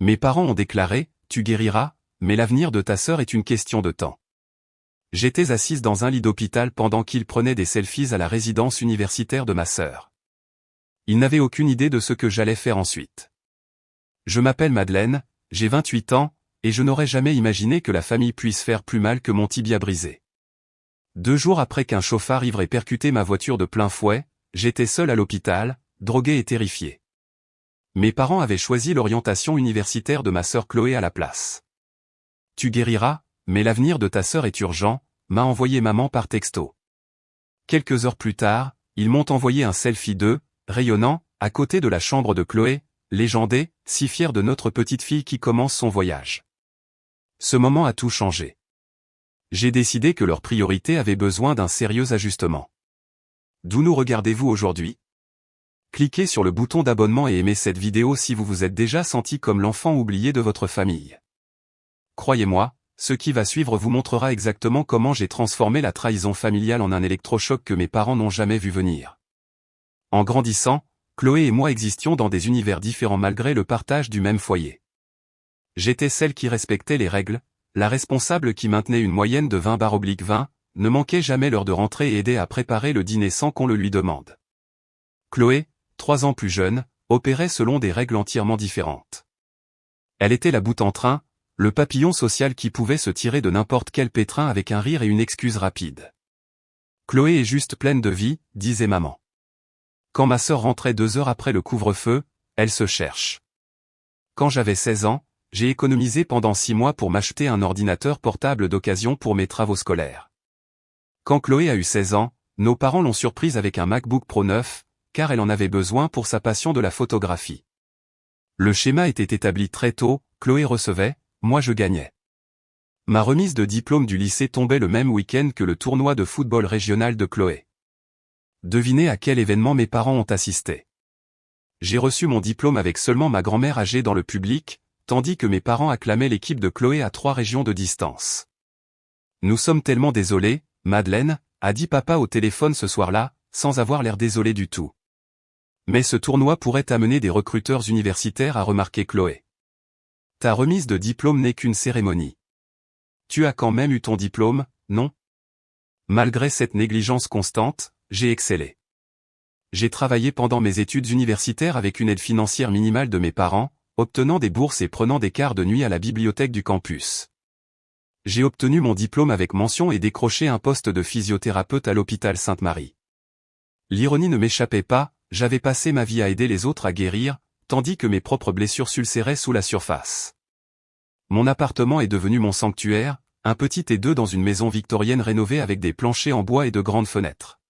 Mes parents ont déclaré, tu guériras, mais l'avenir de ta sœur est une question de temps. J'étais assise dans un lit d'hôpital pendant qu'ils prenaient des selfies à la résidence universitaire de ma sœur. Ils n'avaient aucune idée de ce que j'allais faire ensuite. Je m'appelle Madeleine, j'ai 28 ans, et je n'aurais jamais imaginé que la famille puisse faire plus mal que mon tibia brisé. 2 jours après qu'un chauffard ivre ait percuté ma voiture de plein fouet, j'étais seul à l'hôpital, drogué et terrifié. Mes parents avaient choisi l'orientation universitaire de ma sœur Chloé à la place. Tu guériras, mais l'avenir de ta sœur est urgent, m'a envoyé maman par texto. Quelques heures plus tard, ils m'ont envoyé un selfie d'eux, rayonnant, à côté de la chambre de Chloé, légendée, si fière de notre petite fille qui commence son voyage. Ce moment a tout changé. J'ai décidé que leur priorité avait besoin d'un sérieux ajustement. D'où nous regardez-vous aujourd'hui? Cliquez sur le bouton d'abonnement et aimez cette vidéo si vous vous êtes déjà senti comme l'enfant oublié de votre famille. Croyez-moi, ce qui va suivre vous montrera exactement comment j'ai transformé la trahison familiale en un électrochoc que mes parents n'ont jamais vu venir. En grandissant, Chloé et moi existions dans des univers différents malgré le partage du même foyer. J'étais celle qui respectait les règles, la responsable qui maintenait une moyenne de 20/20, ne manquait jamais l'heure de rentrée et aidait à préparer le dîner sans qu'on le lui demande. Chloé, 3 ans plus jeune, opérait selon des règles entièrement différentes. Elle était la boute en train, le papillon social qui pouvait se tirer de n'importe quel pétrin avec un rire et une excuse rapide. Chloé est juste pleine de vie, disait maman. Quand ma sœur rentrait 2 heures après le couvre-feu, elle se cherche. Quand j'avais 16 ans, j'ai économisé pendant 6 mois pour m'acheter un ordinateur portable d'occasion pour mes travaux scolaires. Quand Chloé a eu 16 ans, nos parents l'ont surprise avec un MacBook Pro 9, car elle en avait besoin pour sa passion de la photographie. Le schéma était établi très tôt, Chloé recevait, moi je gagnais. Ma remise de diplôme du lycée tombait le même week-end que le tournoi de football régional de Chloé. Devinez à quel événement mes parents ont assisté. J'ai reçu mon diplôme avec seulement ma grand-mère âgée dans le public, tandis que mes parents acclamaient l'équipe de Chloé à 3 régions de distance. Nous sommes tellement désolés, Madeleine, a dit papa au téléphone ce soir-là, sans avoir l'air désolé du tout. Mais ce tournoi pourrait amener des recruteurs universitaires à remarquer Chloé. Ta remise de diplôme n'est qu'une cérémonie. Tu as quand même eu ton diplôme, non? Malgré cette négligence constante, j'ai excellé. J'ai travaillé pendant mes études universitaires avec une aide financière minimale de mes parents, obtenant des bourses et prenant des quarts de nuit à la bibliothèque du campus. J'ai obtenu mon diplôme avec mention et décroché un poste de physiothérapeute à l'hôpital Sainte-Marie. L'ironie ne m'échappait pas, j'avais passé ma vie à aider les autres à guérir, tandis que mes propres blessures s'ulcéraient sous la surface. Mon appartement est devenu mon sanctuaire, un petit T2 dans une maison victorienne rénovée avec des planchers en bois et de grandes fenêtres.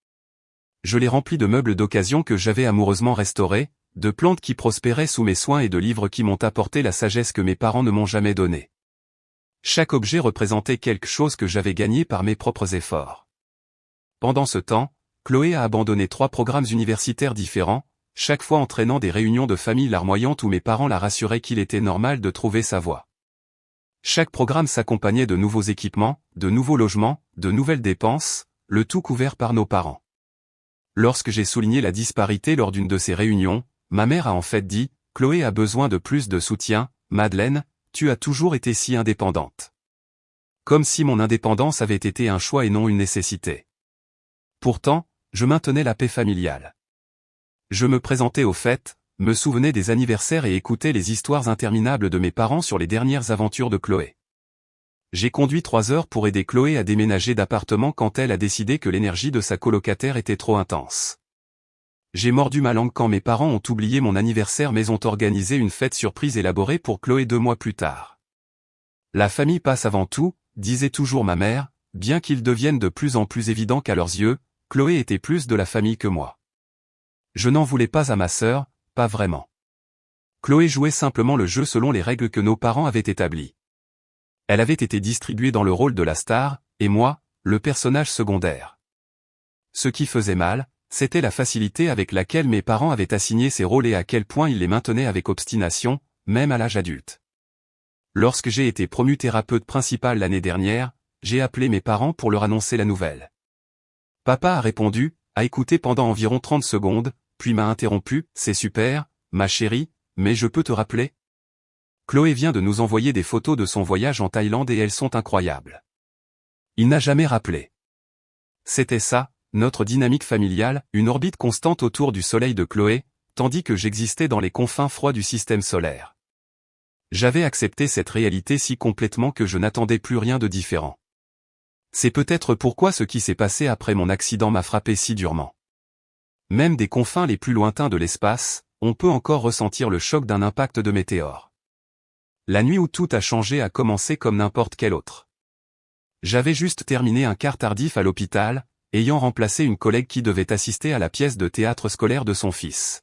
Je l'ai rempli de meubles d'occasion que j'avais amoureusement restaurés, de plantes qui prospéraient sous mes soins et de livres qui m'ont apporté la sagesse que mes parents ne m'ont jamais donnée. Chaque objet représentait quelque chose que j'avais gagné par mes propres efforts. Pendant ce temps, Chloé a abandonné 3 programmes universitaires différents, chaque fois entraînant des réunions de famille larmoyantes où mes parents la rassuraient qu'il était normal de trouver sa voie. Chaque programme s'accompagnait de nouveaux équipements, de nouveaux logements, de nouvelles dépenses, le tout couvert par nos parents. Lorsque j'ai souligné la disparité lors d'une de ces réunions, ma mère a en fait dit, « Chloé a besoin de plus de soutien, Madeleine, tu as toujours été si indépendante. » Comme si mon indépendance avait été un choix et non une nécessité. Pourtant, je maintenais la paix familiale. Je me présentais aux fêtes, me souvenais des anniversaires et écoutais les histoires interminables de mes parents sur les dernières aventures de Chloé. J'ai conduit 3 heures pour aider Chloé à déménager d'appartement quand elle a décidé que l'énergie de sa colocataire était trop intense. J'ai mordu ma langue quand mes parents ont oublié mon anniversaire mais ont organisé une fête surprise élaborée pour Chloé 2 mois plus tard. La famille passe avant tout, disait toujours ma mère, bien qu'il devienne de plus en plus évident qu'à leurs yeux, Chloé était plus de la famille que moi. Je n'en voulais pas à ma sœur, pas vraiment. Chloé jouait simplement le jeu selon les règles que nos parents avaient établies. Elle avait été distribuée dans le rôle de la star, et moi, le personnage secondaire. Ce qui faisait mal, c'était la facilité avec laquelle mes parents avaient assigné ces rôles et à quel point ils les maintenaient avec obstination, même à l'âge adulte. Lorsque j'ai été promu thérapeute principal l'année dernière, j'ai appelé mes parents pour leur annoncer la nouvelle. Papa a répondu, a écouté pendant environ 30 secondes, puis m'a interrompu, « C'est super, ma chérie, mais je peux te rappeler ? Chloé vient de nous envoyer des photos de son voyage en Thaïlande et elles sont incroyables. Il n'a jamais rappelé. C'était ça, notre dynamique familiale, une orbite constante autour du soleil de Chloé, tandis que j'existais dans les confins froids du système solaire. J'avais accepté cette réalité si complètement que je n'attendais plus rien de différent. C'est peut-être pourquoi ce qui s'est passé après mon accident m'a frappé si durement. Même des confins les plus lointains de l'espace, on peut encore ressentir le choc d'un impact de météore. La nuit où tout a changé a commencé comme n'importe quel autre. J'avais juste terminé un quart tardif à l'hôpital, ayant remplacé une collègue qui devait assister à la pièce de théâtre scolaire de son fils.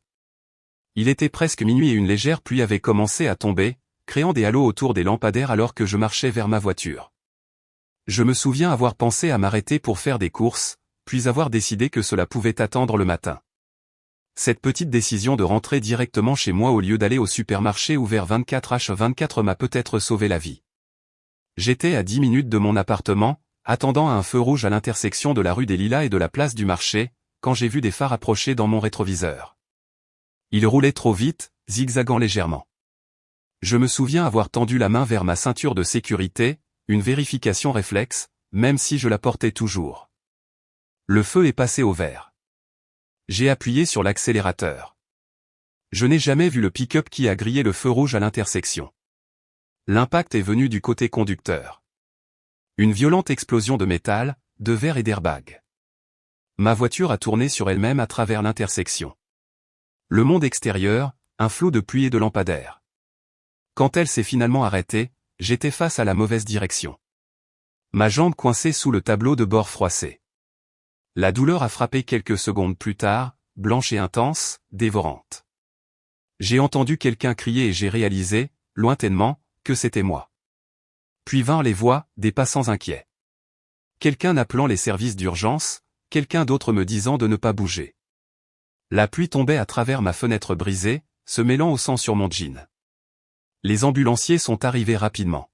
Il était presque minuit et une légère pluie avait commencé à tomber, créant des halos autour des lampadaires alors que je marchais vers ma voiture. Je me souviens avoir pensé à m'arrêter pour faire des courses, puis avoir décidé que cela pouvait attendre le matin. Cette petite décision de rentrer directement chez moi au lieu d'aller au supermarché ouvert 24h24 m'a peut-être sauvé la vie. J'étais à 10 minutes de mon appartement, attendant à un feu rouge à l'intersection de la rue des Lilas et de la place du marché, quand j'ai vu des phares approcher dans mon rétroviseur. Ils roulaient trop vite, zigzagant légèrement. Je me souviens avoir tendu la main vers ma ceinture de sécurité, une vérification réflexe, même si je la portais toujours. Le feu est passé au vert. J'ai appuyé sur l'accélérateur. Je n'ai jamais vu le pick-up qui a grillé le feu rouge à l'intersection. L'impact est venu du côté conducteur. Une violente explosion de métal, de verre et d'airbag. Ma voiture a tourné sur elle-même à travers l'intersection. Le monde extérieur, un flot de pluie et de lampadaires. Quand elle s'est finalement arrêtée, j'étais face à la mauvaise direction. Ma jambe coincée sous le tableau de bord froissé. La douleur a frappé quelques secondes plus tard, blanche et intense, dévorante. J'ai entendu quelqu'un crier et j'ai réalisé, lointainement, que c'était moi. Puis vinrent les voix, des passants inquiets. Quelqu'un appelant les services d'urgence, quelqu'un d'autre me disant de ne pas bouger. La pluie tombait à travers ma fenêtre brisée, se mêlant au sang sur mon jean. Les ambulanciers sont arrivés rapidement.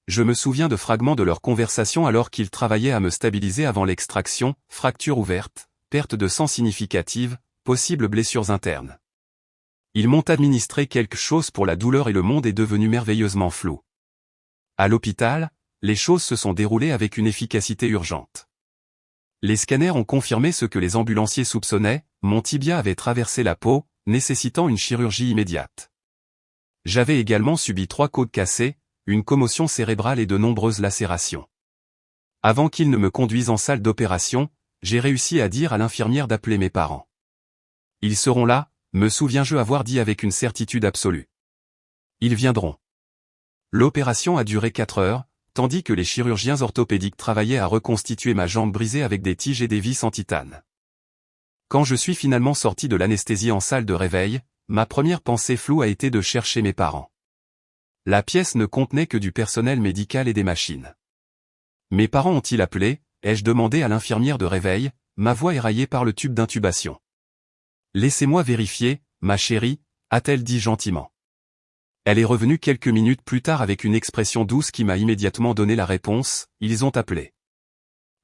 Je me souviens de fragments de leur conversation alors qu'ils travaillaient à me stabiliser avant l'extraction, fracture ouverte, perte de sang significative, possibles blessures internes. Ils m'ont administré quelque chose pour la douleur et le monde est devenu merveilleusement flou. À l'hôpital, les choses se sont déroulées avec une efficacité urgente. Les scanners ont confirmé ce que les ambulanciers soupçonnaient, mon tibia avait traversé la peau, nécessitant une chirurgie immédiate. J'avais également subi 3 côtes cassées, une commotion cérébrale et de nombreuses lacérations. Avant qu'ils ne me conduisent en salle d'opération, j'ai réussi à dire à l'infirmière d'appeler mes parents. Ils seront là, me souviens-je avoir dit avec une certitude absolue. Ils viendront. L'opération a duré 4 heures, tandis que les chirurgiens orthopédiques travaillaient à reconstituer ma jambe brisée avec des tiges et des vis en titane. Quand je suis finalement sorti de l'anesthésie en salle de réveil, ma première pensée floue a été de chercher mes parents. La pièce ne contenait que du personnel médical et des machines. Mes parents ont-ils appelé, ai-je demandé à l'infirmière de réveil, ma voix éraillée par le tube d'intubation. Laissez-moi vérifier, ma chérie, a-t-elle dit gentiment. Elle est revenue quelques minutes plus tard avec une expression douce qui m'a immédiatement donné la réponse, ils ont appelé.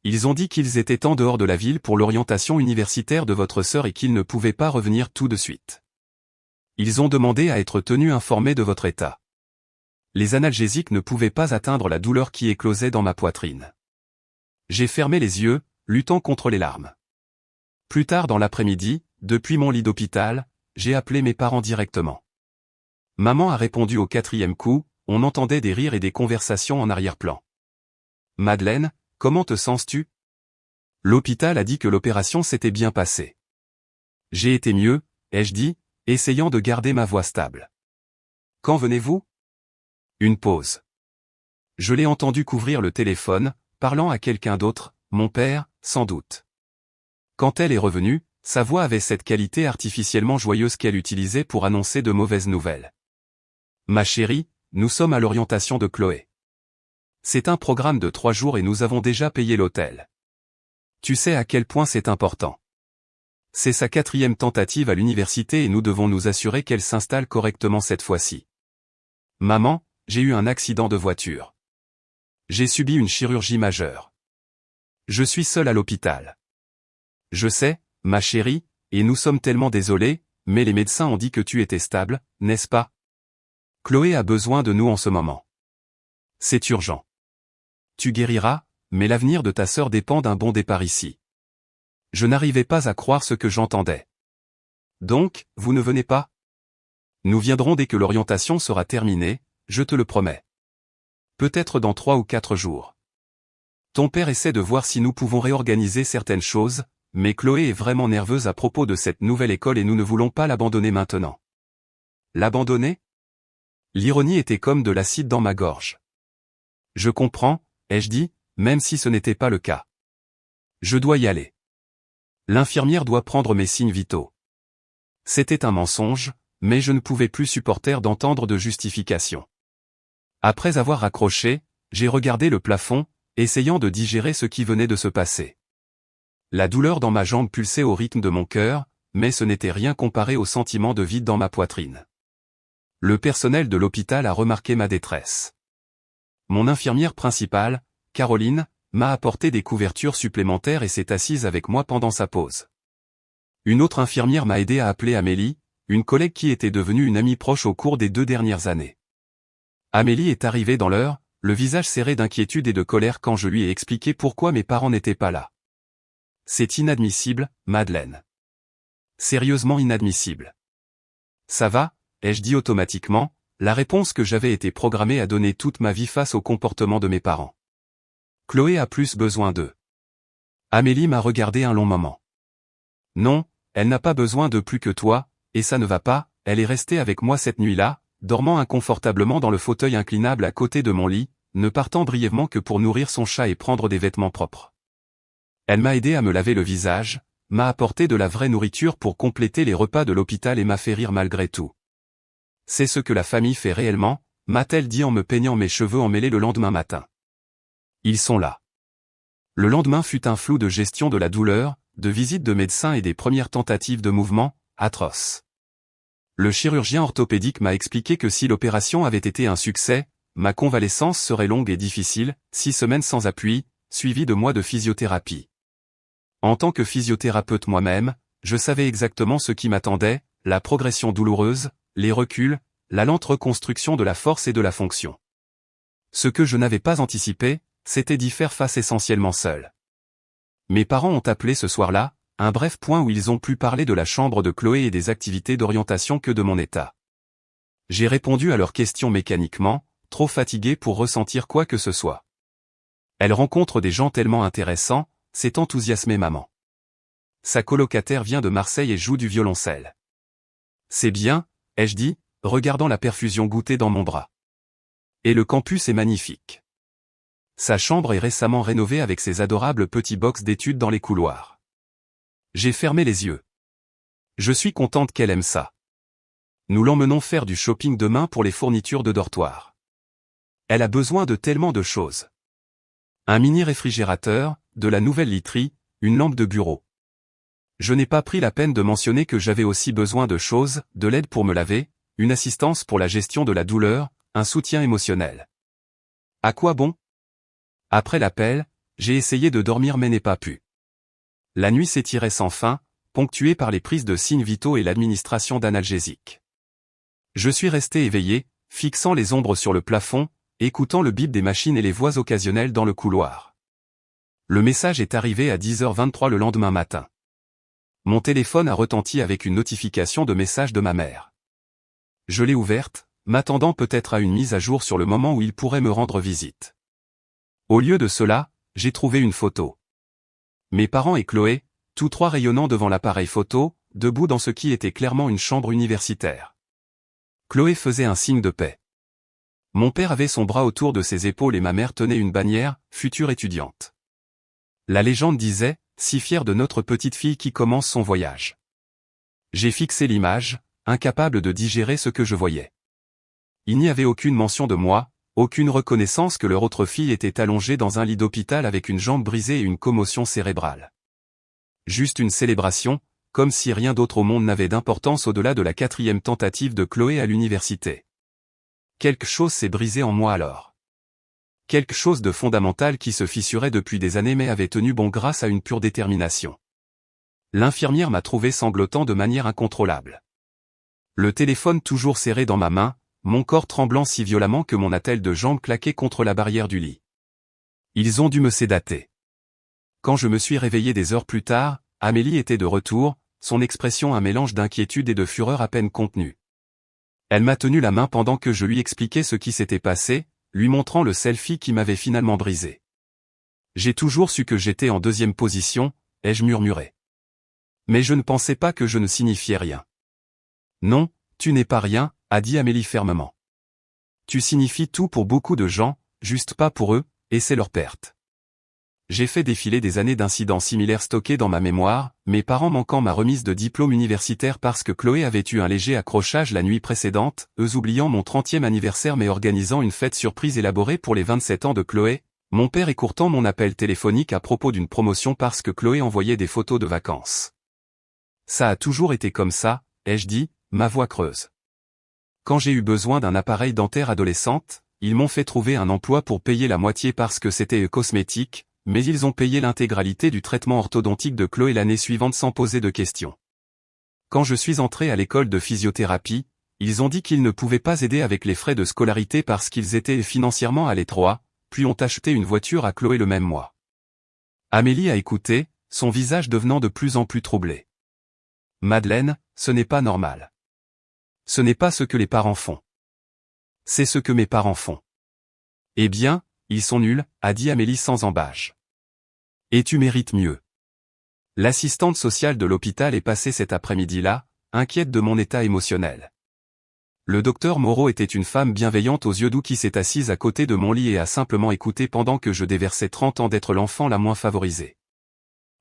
Ils ont dit qu'ils étaient en dehors de la ville pour l'orientation universitaire de votre sœur et qu'ils ne pouvaient pas revenir tout de suite. Ils ont demandé à être tenus informés de votre état. Les analgésiques ne pouvaient pas atteindre la douleur qui éclosait dans ma poitrine. J'ai fermé les yeux, luttant contre les larmes. Plus tard dans l'après-midi, depuis mon lit d'hôpital, j'ai appelé mes parents directement. Maman a répondu au 4e coup, on entendait des rires et des conversations en arrière-plan. Madeleine, comment te sens-tu? L'hôpital a dit que l'opération s'était bien passée. J'ai été mieux, ai-je dit, essayant de garder ma voix stable. Quand venez-vous? Une pause. Je l'ai entendu couvrir le téléphone, parlant à quelqu'un d'autre, mon père, sans doute. Quand elle est revenue, sa voix avait cette qualité artificiellement joyeuse qu'elle utilisait pour annoncer de mauvaises nouvelles. Ma chérie, nous sommes à l'orientation de Chloé. C'est un programme de 3 jours et nous avons déjà payé l'hôtel. Tu sais à quel point c'est important. C'est sa 4e tentative à l'université et nous devons nous assurer qu'elle s'installe correctement cette fois-ci. Maman, j'ai eu un accident de voiture. J'ai subi une chirurgie majeure. Je suis seul à l'hôpital. Je sais, ma chérie, et nous sommes tellement désolés, mais les médecins ont dit que tu étais stable, n'est-ce pas? Chloé a besoin de nous en ce moment. C'est urgent. Tu guériras, mais l'avenir de ta sœur dépend d'un bon départ ici. Je n'arrivais pas à croire ce que j'entendais. Donc, vous ne venez pas? Nous viendrons dès que l'orientation sera terminée, je te le promets. Peut-être dans 3 ou 4 jours. Ton père essaie de voir si nous pouvons réorganiser certaines choses, mais Chloé est vraiment nerveuse à propos de cette nouvelle école et nous ne voulons pas l'abandonner maintenant. L'abandonner? L'ironie était comme de l'acide dans ma gorge. Je comprends, ai-je dit, même si ce n'était pas le cas. Je dois y aller. L'infirmière doit prendre mes signes vitaux. C'était un mensonge, mais je ne pouvais plus supporter d'entendre de justification. Après avoir raccroché, j'ai regardé le plafond, essayant de digérer ce qui venait de se passer. La douleur dans ma jambe pulsait au rythme de mon cœur, mais ce n'était rien comparé au sentiment de vide dans ma poitrine. Le personnel de l'hôpital a remarqué ma détresse. Mon infirmière principale, Caroline, m'a apporté des couvertures supplémentaires et s'est assise avec moi pendant sa pause. Une autre infirmière m'a aidé à appeler Amélie, une collègue qui était devenue une amie proche au cours des 2 dernières années. Amélie est arrivée dans l'heure, le visage serré d'inquiétude et de colère quand je lui ai expliqué pourquoi mes parents n'étaient pas là. C'est inadmissible, Madeleine. Sérieusement inadmissible. Ça va, ai-je dit automatiquement, la réponse que j'avais été programmée à donner toute ma vie face au comportement de mes parents. Chloé a plus besoin d'eux. Amélie m'a regardé un long moment. Non, elle n'a pas besoin de plus que toi, et ça ne va pas, elle est restée avec moi cette nuit-là, dormant inconfortablement dans le fauteuil inclinable à côté de mon lit, ne partant brièvement que pour nourrir son chat et prendre des vêtements propres. Elle m'a aidé à me laver le visage, m'a apporté de la vraie nourriture pour compléter les repas de l'hôpital et m'a fait rire malgré tout. C'est ce que la famille fait réellement, m'a-t-elle dit en me peignant mes cheveux emmêlés le lendemain matin. Ils sont là. Le lendemain fut un flou de gestion de la douleur, de visites de médecins et des premières tentatives de mouvement, atroces. Le chirurgien orthopédique m'a expliqué que si l'opération avait été un succès, ma convalescence serait longue et difficile, 6 semaines sans appui, suivies de mois de physiothérapie. En tant que physiothérapeute moi-même, je savais exactement ce qui m'attendait, la progression douloureuse, les reculs, la lente reconstruction de la force et de la fonction. Ce que je n'avais pas anticipé, c'était d'y faire face essentiellement seul. Mes parents ont appelé ce soir-là, un bref point où ils ont plus parlé de la chambre de Chloé et des activités d'orientation que de mon état. J'ai répondu à leurs questions mécaniquement, trop fatigué pour ressentir quoi que ce soit. Elle rencontre des gens tellement intéressants, s'est enthousiasmée maman. Sa colocataire vient de Marseille et joue du violoncelle. C'est bien, ai-je dit, regardant la perfusion goûter dans mon bras. Et le campus est magnifique. Sa chambre est récemment rénovée avec ses adorables petits box d'études dans les couloirs. J'ai fermé les yeux. Je suis contente qu'elle aime ça. Nous l'emmenons faire du shopping demain pour les fournitures de dortoir. Elle a besoin de tellement de choses. Un mini réfrigérateur, de la nouvelle literie, une lampe de bureau. Je n'ai pas pris la peine de mentionner que j'avais aussi besoin de choses, de l'aide pour me laver, une assistance pour la gestion de la douleur, un soutien émotionnel. À quoi bon? Après l'appel, j'ai essayé de dormir mais n'ai pas pu. La nuit s'étirait sans fin, ponctuée par les prises de signes vitaux et l'administration d'analgésiques. Je suis resté éveillé, fixant les ombres sur le plafond, écoutant le bip des machines et les voix occasionnelles dans le couloir. Le message est arrivé à 10h23 le lendemain matin. Mon téléphone a retenti avec une notification de message de ma mère. Je l'ai ouverte, m'attendant peut-être à une mise à jour sur le moment où il pourrait me rendre visite. Au lieu de cela, j'ai trouvé une photo. Mes parents et Chloé, tous trois rayonnant devant l'appareil photo, debout dans ce qui était clairement une chambre universitaire. Chloé faisait un signe de paix. Mon père avait son bras autour de ses épaules et ma mère tenait une bannière, future étudiante. La légende disait, si fière de notre petite fille qui commence son voyage. J'ai fixé l'image, incapable de digérer ce que je voyais. Il n'y avait aucune mention de moi, aucune reconnaissance que leur autre fille était allongée dans un lit d'hôpital avec une jambe brisée et une commotion cérébrale. Juste une célébration, comme si rien d'autre au monde n'avait d'importance au-delà de la 4e tentative de Chloé à l'université. Quelque chose s'est brisé en moi alors. Quelque chose de fondamental qui se fissurait depuis des années mais avait tenu bon grâce à une pure détermination. L'infirmière m'a trouvé sanglotant de manière incontrôlable. Le téléphone toujours serré dans ma main, mon corps tremblant si violemment que mon attelle de jambe claquait contre la barrière du lit. Ils ont dû me sédater. Quand je me suis réveillé des heures plus tard, Amélie était de retour, son expression un mélange d'inquiétude et de fureur à peine contenue. Elle m'a tenu la main pendant que je lui expliquais ce qui s'était passé, lui montrant le selfie qui m'avait finalement brisé. J'ai toujours su que j'étais en deuxième position, ai-je murmuré. Mais je ne pensais pas que je ne signifiais rien. Non, tu n'es pas rien, a dit Amélie fermement. Tu signifies tout pour beaucoup de gens, juste pas pour eux, et c'est leur perte. J'ai fait défiler des années d'incidents similaires stockés dans ma mémoire, mes parents manquant ma remise de diplôme universitaire parce que Chloé avait eu un léger accrochage la nuit précédente, eux oubliant mon 30e anniversaire mais organisant une fête surprise élaborée pour les 27 ans de Chloé, mon père écourtant mon appel téléphonique à propos d'une promotion parce que Chloé envoyait des photos de vacances. Ça a toujours été comme ça, ai-je dit, ma voix creuse. Quand j'ai eu besoin d'un appareil dentaire adolescente, ils m'ont fait trouver un emploi pour payer la moitié parce que c'était cosmétique, mais ils ont payé l'intégralité du traitement orthodontique de Chloé l'année suivante sans poser de questions. Quand je suis entré à l'école de physiothérapie, ils ont dit qu'ils ne pouvaient pas aider avec les frais de scolarité parce qu'ils étaient financièrement à l'étroit, puis ont acheté une voiture à Chloé le même mois. Amélie a écouté, son visage devenant de plus en plus troublé. Madeleine, ce n'est pas normal. Ce n'est pas ce que les parents font. C'est ce que mes parents font. Eh bien, ils sont nuls, a dit Amélie sans embâche. Et tu mérites mieux. L'assistante sociale de l'hôpital est passée cet après-midi-là, inquiète de mon état émotionnel. Le docteur Moreau était une femme bienveillante aux yeux doux qui s'est assise à côté de mon lit et a simplement écouté pendant que je déversais 30 ans d'être l'enfant la moins favorisée.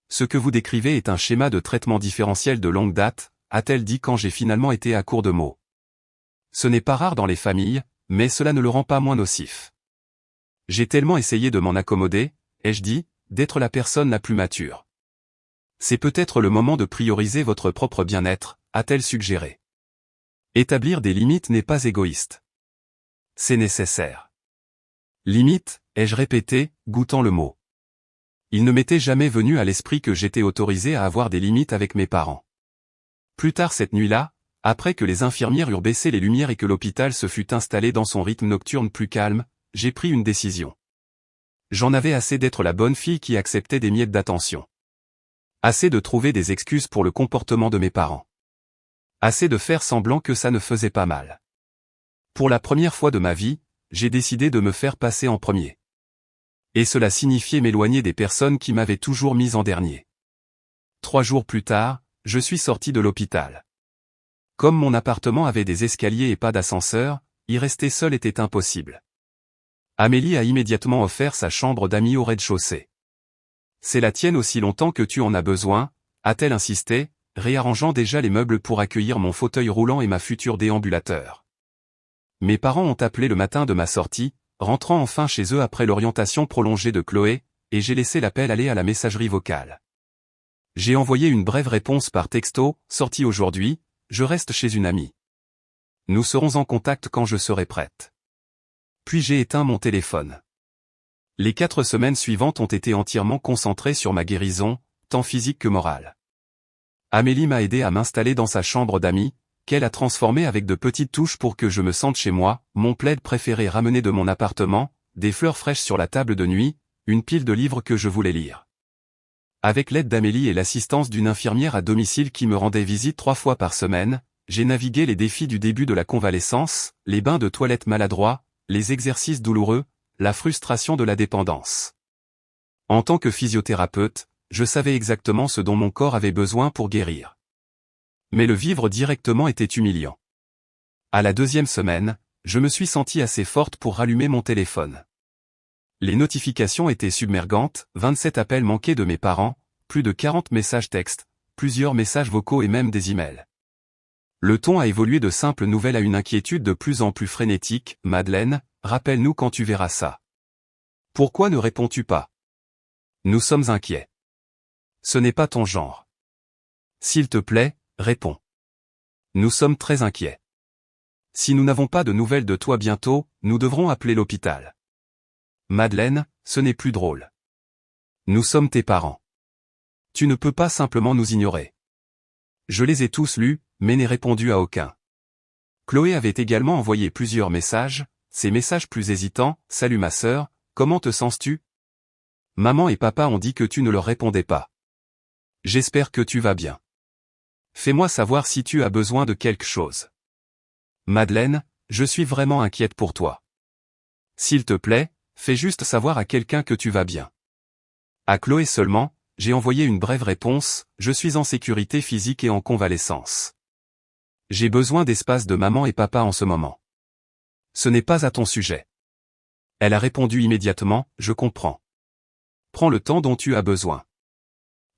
Ce que vous décrivez est un schéma de traitement différentiel de longue date, a-t-elle dit quand j'ai finalement été à court de mots. Ce n'est pas rare dans les familles, mais cela ne le rend pas moins nocif. J'ai tellement essayé de m'en accommoder, ai-je dit, d'être la personne la plus mature. C'est peut-être le moment de prioriser votre propre bien-être, a-t-elle suggéré. Établir des limites n'est pas égoïste. C'est nécessaire. Limite, ai-je répété, goûtant le mot. Il ne m'était jamais venu à l'esprit que j'étais autorisé à avoir des limites avec mes parents. Plus tard cette nuit-là, après que les infirmières eurent baissé les lumières et que l'hôpital se fut installé dans son rythme nocturne plus calme, j'ai pris une décision. J'en avais assez d'être la bonne fille qui acceptait des miettes d'attention. Assez de trouver des excuses pour le comportement de mes parents. Assez de faire semblant que ça ne faisait pas mal. Pour la première fois de ma vie, j'ai décidé de me faire passer en premier. Et cela signifiait m'éloigner des personnes qui m'avaient toujours mis en dernier. 3 jours plus tard, je suis sorti de l'hôpital. Comme mon appartement avait des escaliers et pas d'ascenseur, y rester seul était impossible. Amélie a immédiatement offert sa chambre d'amis au rez-de-chaussée. C'est la tienne aussi longtemps que tu en as besoin, a-t-elle insisté, réarrangeant déjà les meubles pour accueillir mon fauteuil roulant et ma future déambulateur. Mes parents ont appelé le matin de ma sortie, rentrant enfin chez eux après l'orientation prolongée de Chloé, et j'ai laissé l'appel aller à la messagerie vocale. J'ai envoyé une brève réponse par texto, sortie aujourd'hui, je reste chez une amie. Nous serons en contact quand je serai prête. Puis j'ai éteint mon téléphone. Les 4 semaines suivantes ont été entièrement concentrées sur ma guérison, tant physique que morale. Amélie m'a aidé à m'installer dans sa chambre d'amis, qu'elle a transformée avec de petites touches pour que je me sente chez moi, mon plaid préféré ramené de mon appartement, des fleurs fraîches sur la table de nuit, une pile de livres que je voulais lire. Avec l'aide d'Amélie et l'assistance d'une infirmière à domicile qui me rendait visite 3 fois par semaine, j'ai navigué les défis du début de la convalescence, les bains de toilette maladroits, les exercices douloureux, la frustration de la dépendance. En tant que physiothérapeute, je savais exactement ce dont mon corps avait besoin pour guérir. Mais le vivre directement était humiliant. À la 2e semaine, je me suis sentie assez forte pour rallumer mon téléphone. Les notifications étaient submergantes, 27 appels manqués de mes parents, plus de 40 messages textes, plusieurs messages vocaux et même des emails. Le ton a évolué de simples nouvelles à une inquiétude de plus en plus frénétique. Madeleine, rappelle-nous quand tu verras ça. Pourquoi ne réponds-tu pas? Nous sommes inquiets. Ce n'est pas ton genre. S'il te plaît, réponds. Nous sommes très inquiets. Si nous n'avons pas de nouvelles de toi bientôt, nous devrons appeler l'hôpital. Madeleine, ce n'est plus drôle. Nous sommes tes parents. Tu ne peux pas simplement nous ignorer. Je les ai tous lus, mais n'ai répondu à aucun. Chloé avait également envoyé plusieurs messages, ces messages plus hésitants, « Salut ma sœur, comment te sens-tu? Maman et papa ont dit que tu ne leur répondais pas. J'espère que tu vas bien. Fais-moi savoir si tu as besoin de quelque chose. Madeleine, je suis vraiment inquiète pour toi. S'il te plaît, fais juste savoir à quelqu'un que tu vas bien. À Chloé seulement, j'ai envoyé une brève réponse, je suis en sécurité physique et en convalescence. J'ai besoin d'espace de maman et papa en ce moment. Ce n'est pas à ton sujet. Elle a répondu immédiatement, je comprends. Prends le temps dont tu as besoin.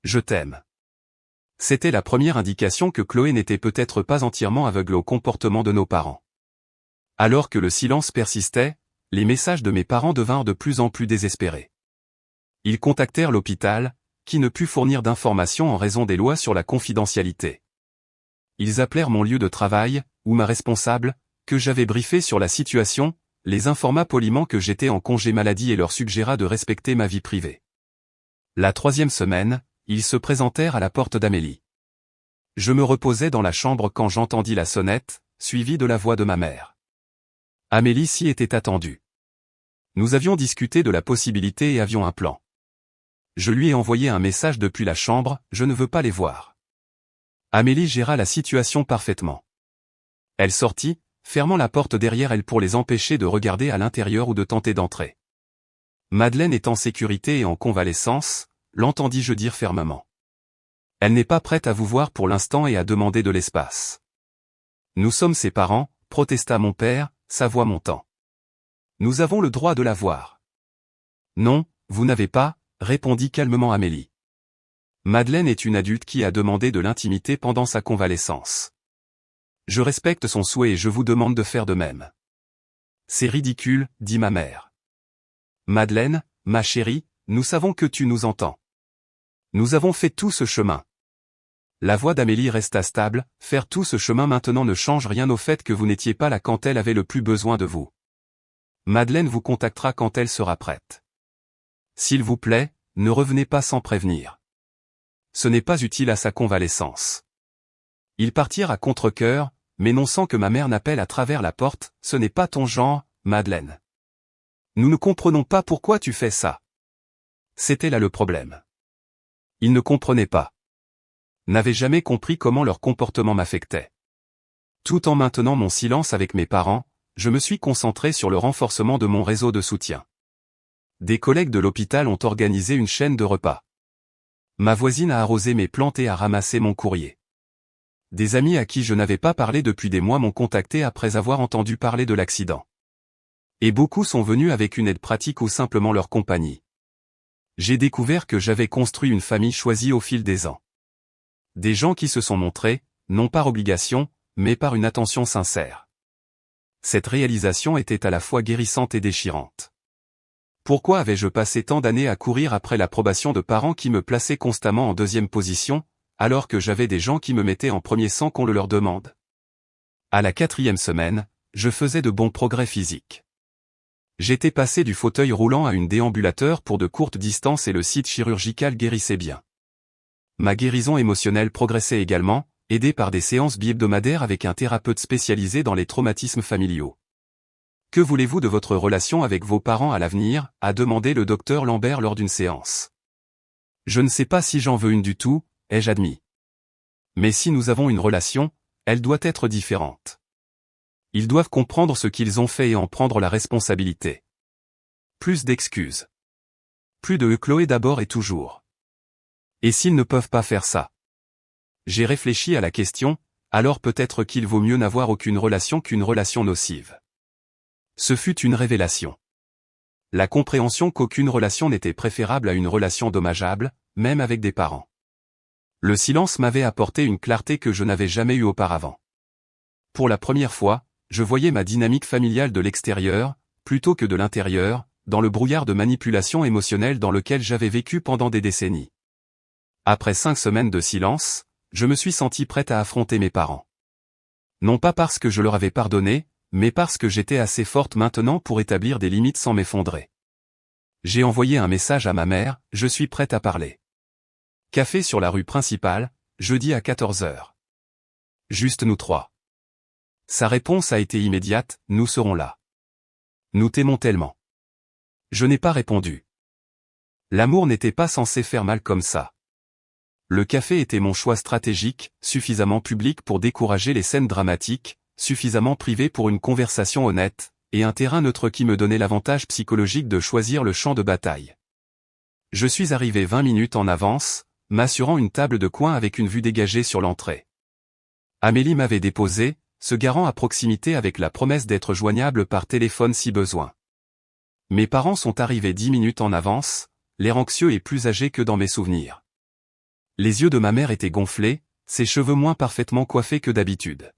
Je t'aime. C'était la première indication que Chloé n'était peut-être pas entièrement aveugle au comportement de nos parents. Alors que le silence persistait, les messages de mes parents devinrent de plus en plus désespérés. Ils contactèrent l'hôpital, qui ne put fournir d'informations en raison des lois sur la confidentialité. Ils appelèrent mon lieu de travail, ou ma responsable, que j'avais briefé sur la situation, les informa poliment que j'étais en congé maladie et leur suggéra de respecter ma vie privée. La 3e semaine, ils se présentèrent à la porte d'Amélie. Je me reposais dans la chambre quand j'entendis la sonnette, suivie de la voix de ma mère. Amélie s'y était attendue. Nous avions discuté de la possibilité et avions un plan. Je lui ai envoyé un message depuis la chambre, je ne veux pas les voir. Amélie géra la situation parfaitement. Elle sortit, fermant la porte derrière elle pour les empêcher de regarder à l'intérieur ou de tenter d'entrer. Madeleine est en sécurité et en convalescence, l'entendis-je dire fermement. Elle n'est pas prête à vous voir pour l'instant et à demander de l'espace. Nous sommes ses parents, protesta mon père, sa voix montant. Nous avons le droit de la voir. Non, vous n'avez pas, répondit calmement Amélie. Madeleine est une adulte qui a demandé de l'intimité pendant sa convalescence. Je respecte son souhait et je vous demande de faire de même. C'est ridicule, dit ma mère. Madeleine, ma chérie, nous savons que tu nous entends. Nous avons fait tout ce chemin. La voix d'Amélie resta stable, faire tout ce chemin maintenant ne change rien au fait que vous n'étiez pas là quand elle avait le plus besoin de vous. Madeleine vous contactera quand elle sera prête. S'il vous plaît, ne revenez pas sans prévenir. Ce n'est pas utile à sa convalescence. Ils partirent à contre-cœur, mais non sans que ma mère n'appelle à travers la porte, ce n'est pas ton genre, Madeleine. Nous ne comprenons pas pourquoi tu fais ça. C'était là le problème. Ils ne comprenaient pas. N'avaient jamais compris comment leur comportement m'affectait. Tout en maintenant mon silence avec mes parents, je me suis concentré sur le renforcement de mon réseau de soutien. Des collègues de l'hôpital ont organisé une chaîne de repas. Ma voisine a arrosé mes plantes et a ramassé mon courrier. Des amis à qui je n'avais pas parlé depuis des mois m'ont contacté après avoir entendu parler de l'accident. Et beaucoup sont venus avec une aide pratique ou simplement leur compagnie. J'ai découvert que j'avais construit une famille choisie au fil des ans. Des gens qui se sont montrés, non par obligation, mais par une attention sincère. Cette réalisation était à la fois guérissante et déchirante. Pourquoi avais-je passé tant d'années à courir après l'approbation de parents qui me plaçaient constamment en 2e position, alors que j'avais des gens qui me mettaient en premier sans qu'on le leur demande? À la 4e semaine, je faisais de bons progrès physiques. J'étais passé du fauteuil roulant à une déambulateur pour de courtes distances et le site chirurgical guérissait bien. Ma guérison émotionnelle progressait également, aidée par des séances bi-hebdomadaires avec un thérapeute spécialisé dans les traumatismes familiaux. Que voulez-vous de votre relation avec vos parents à l'avenir, a demandé le docteur Lambert lors d'une séance. Je ne sais pas si j'en veux une du tout, ai-je admis. Mais si nous avons une relation, elle doit être différente. Ils doivent comprendre ce qu'ils ont fait et en prendre la responsabilité. Plus d'excuses. Plus de Chloé d'abord et toujours. Et s'ils ne peuvent pas faire ça? J'ai réfléchi à la question, alors peut-être qu'il vaut mieux n'avoir aucune relation qu'une relation nocive. Ce fut une révélation. La compréhension qu'aucune relation n'était préférable à une relation dommageable, même avec des parents. Le silence m'avait apporté une clarté que je n'avais jamais eue auparavant. Pour la première fois, je voyais ma dynamique familiale de l'extérieur, plutôt que de l'intérieur, dans le brouillard de manipulation émotionnelle dans lequel j'avais vécu pendant des décennies. Après 5 semaines de silence, je me suis senti prête à affronter mes parents. Non pas parce que je leur avais pardonné, mais parce que j'étais assez forte maintenant pour établir des limites sans m'effondrer. J'ai envoyé un message à ma mère, je suis prête à parler. Café sur la rue principale, jeudi à 14h. Juste nous 3. Sa réponse a été immédiate, nous serons là. Nous t'aimons tellement. Je n'ai pas répondu. L'amour n'était pas censé faire mal comme ça. Le café était mon choix stratégique, suffisamment public pour décourager les scènes dramatiques, suffisamment privé pour une conversation honnête, et un terrain neutre qui me donnait l'avantage psychologique de choisir le champ de bataille. Je suis arrivé 20 minutes en avance, m'assurant une table de coin avec une vue dégagée sur l'entrée. Amélie m'avait déposé, se garant à proximité avec la promesse d'être joignable par téléphone si besoin. Mes parents sont arrivés 10 minutes en avance, l'air anxieux et plus âgé que dans mes souvenirs. Les yeux de ma mère étaient gonflés, ses cheveux moins parfaitement coiffés que d'habitude.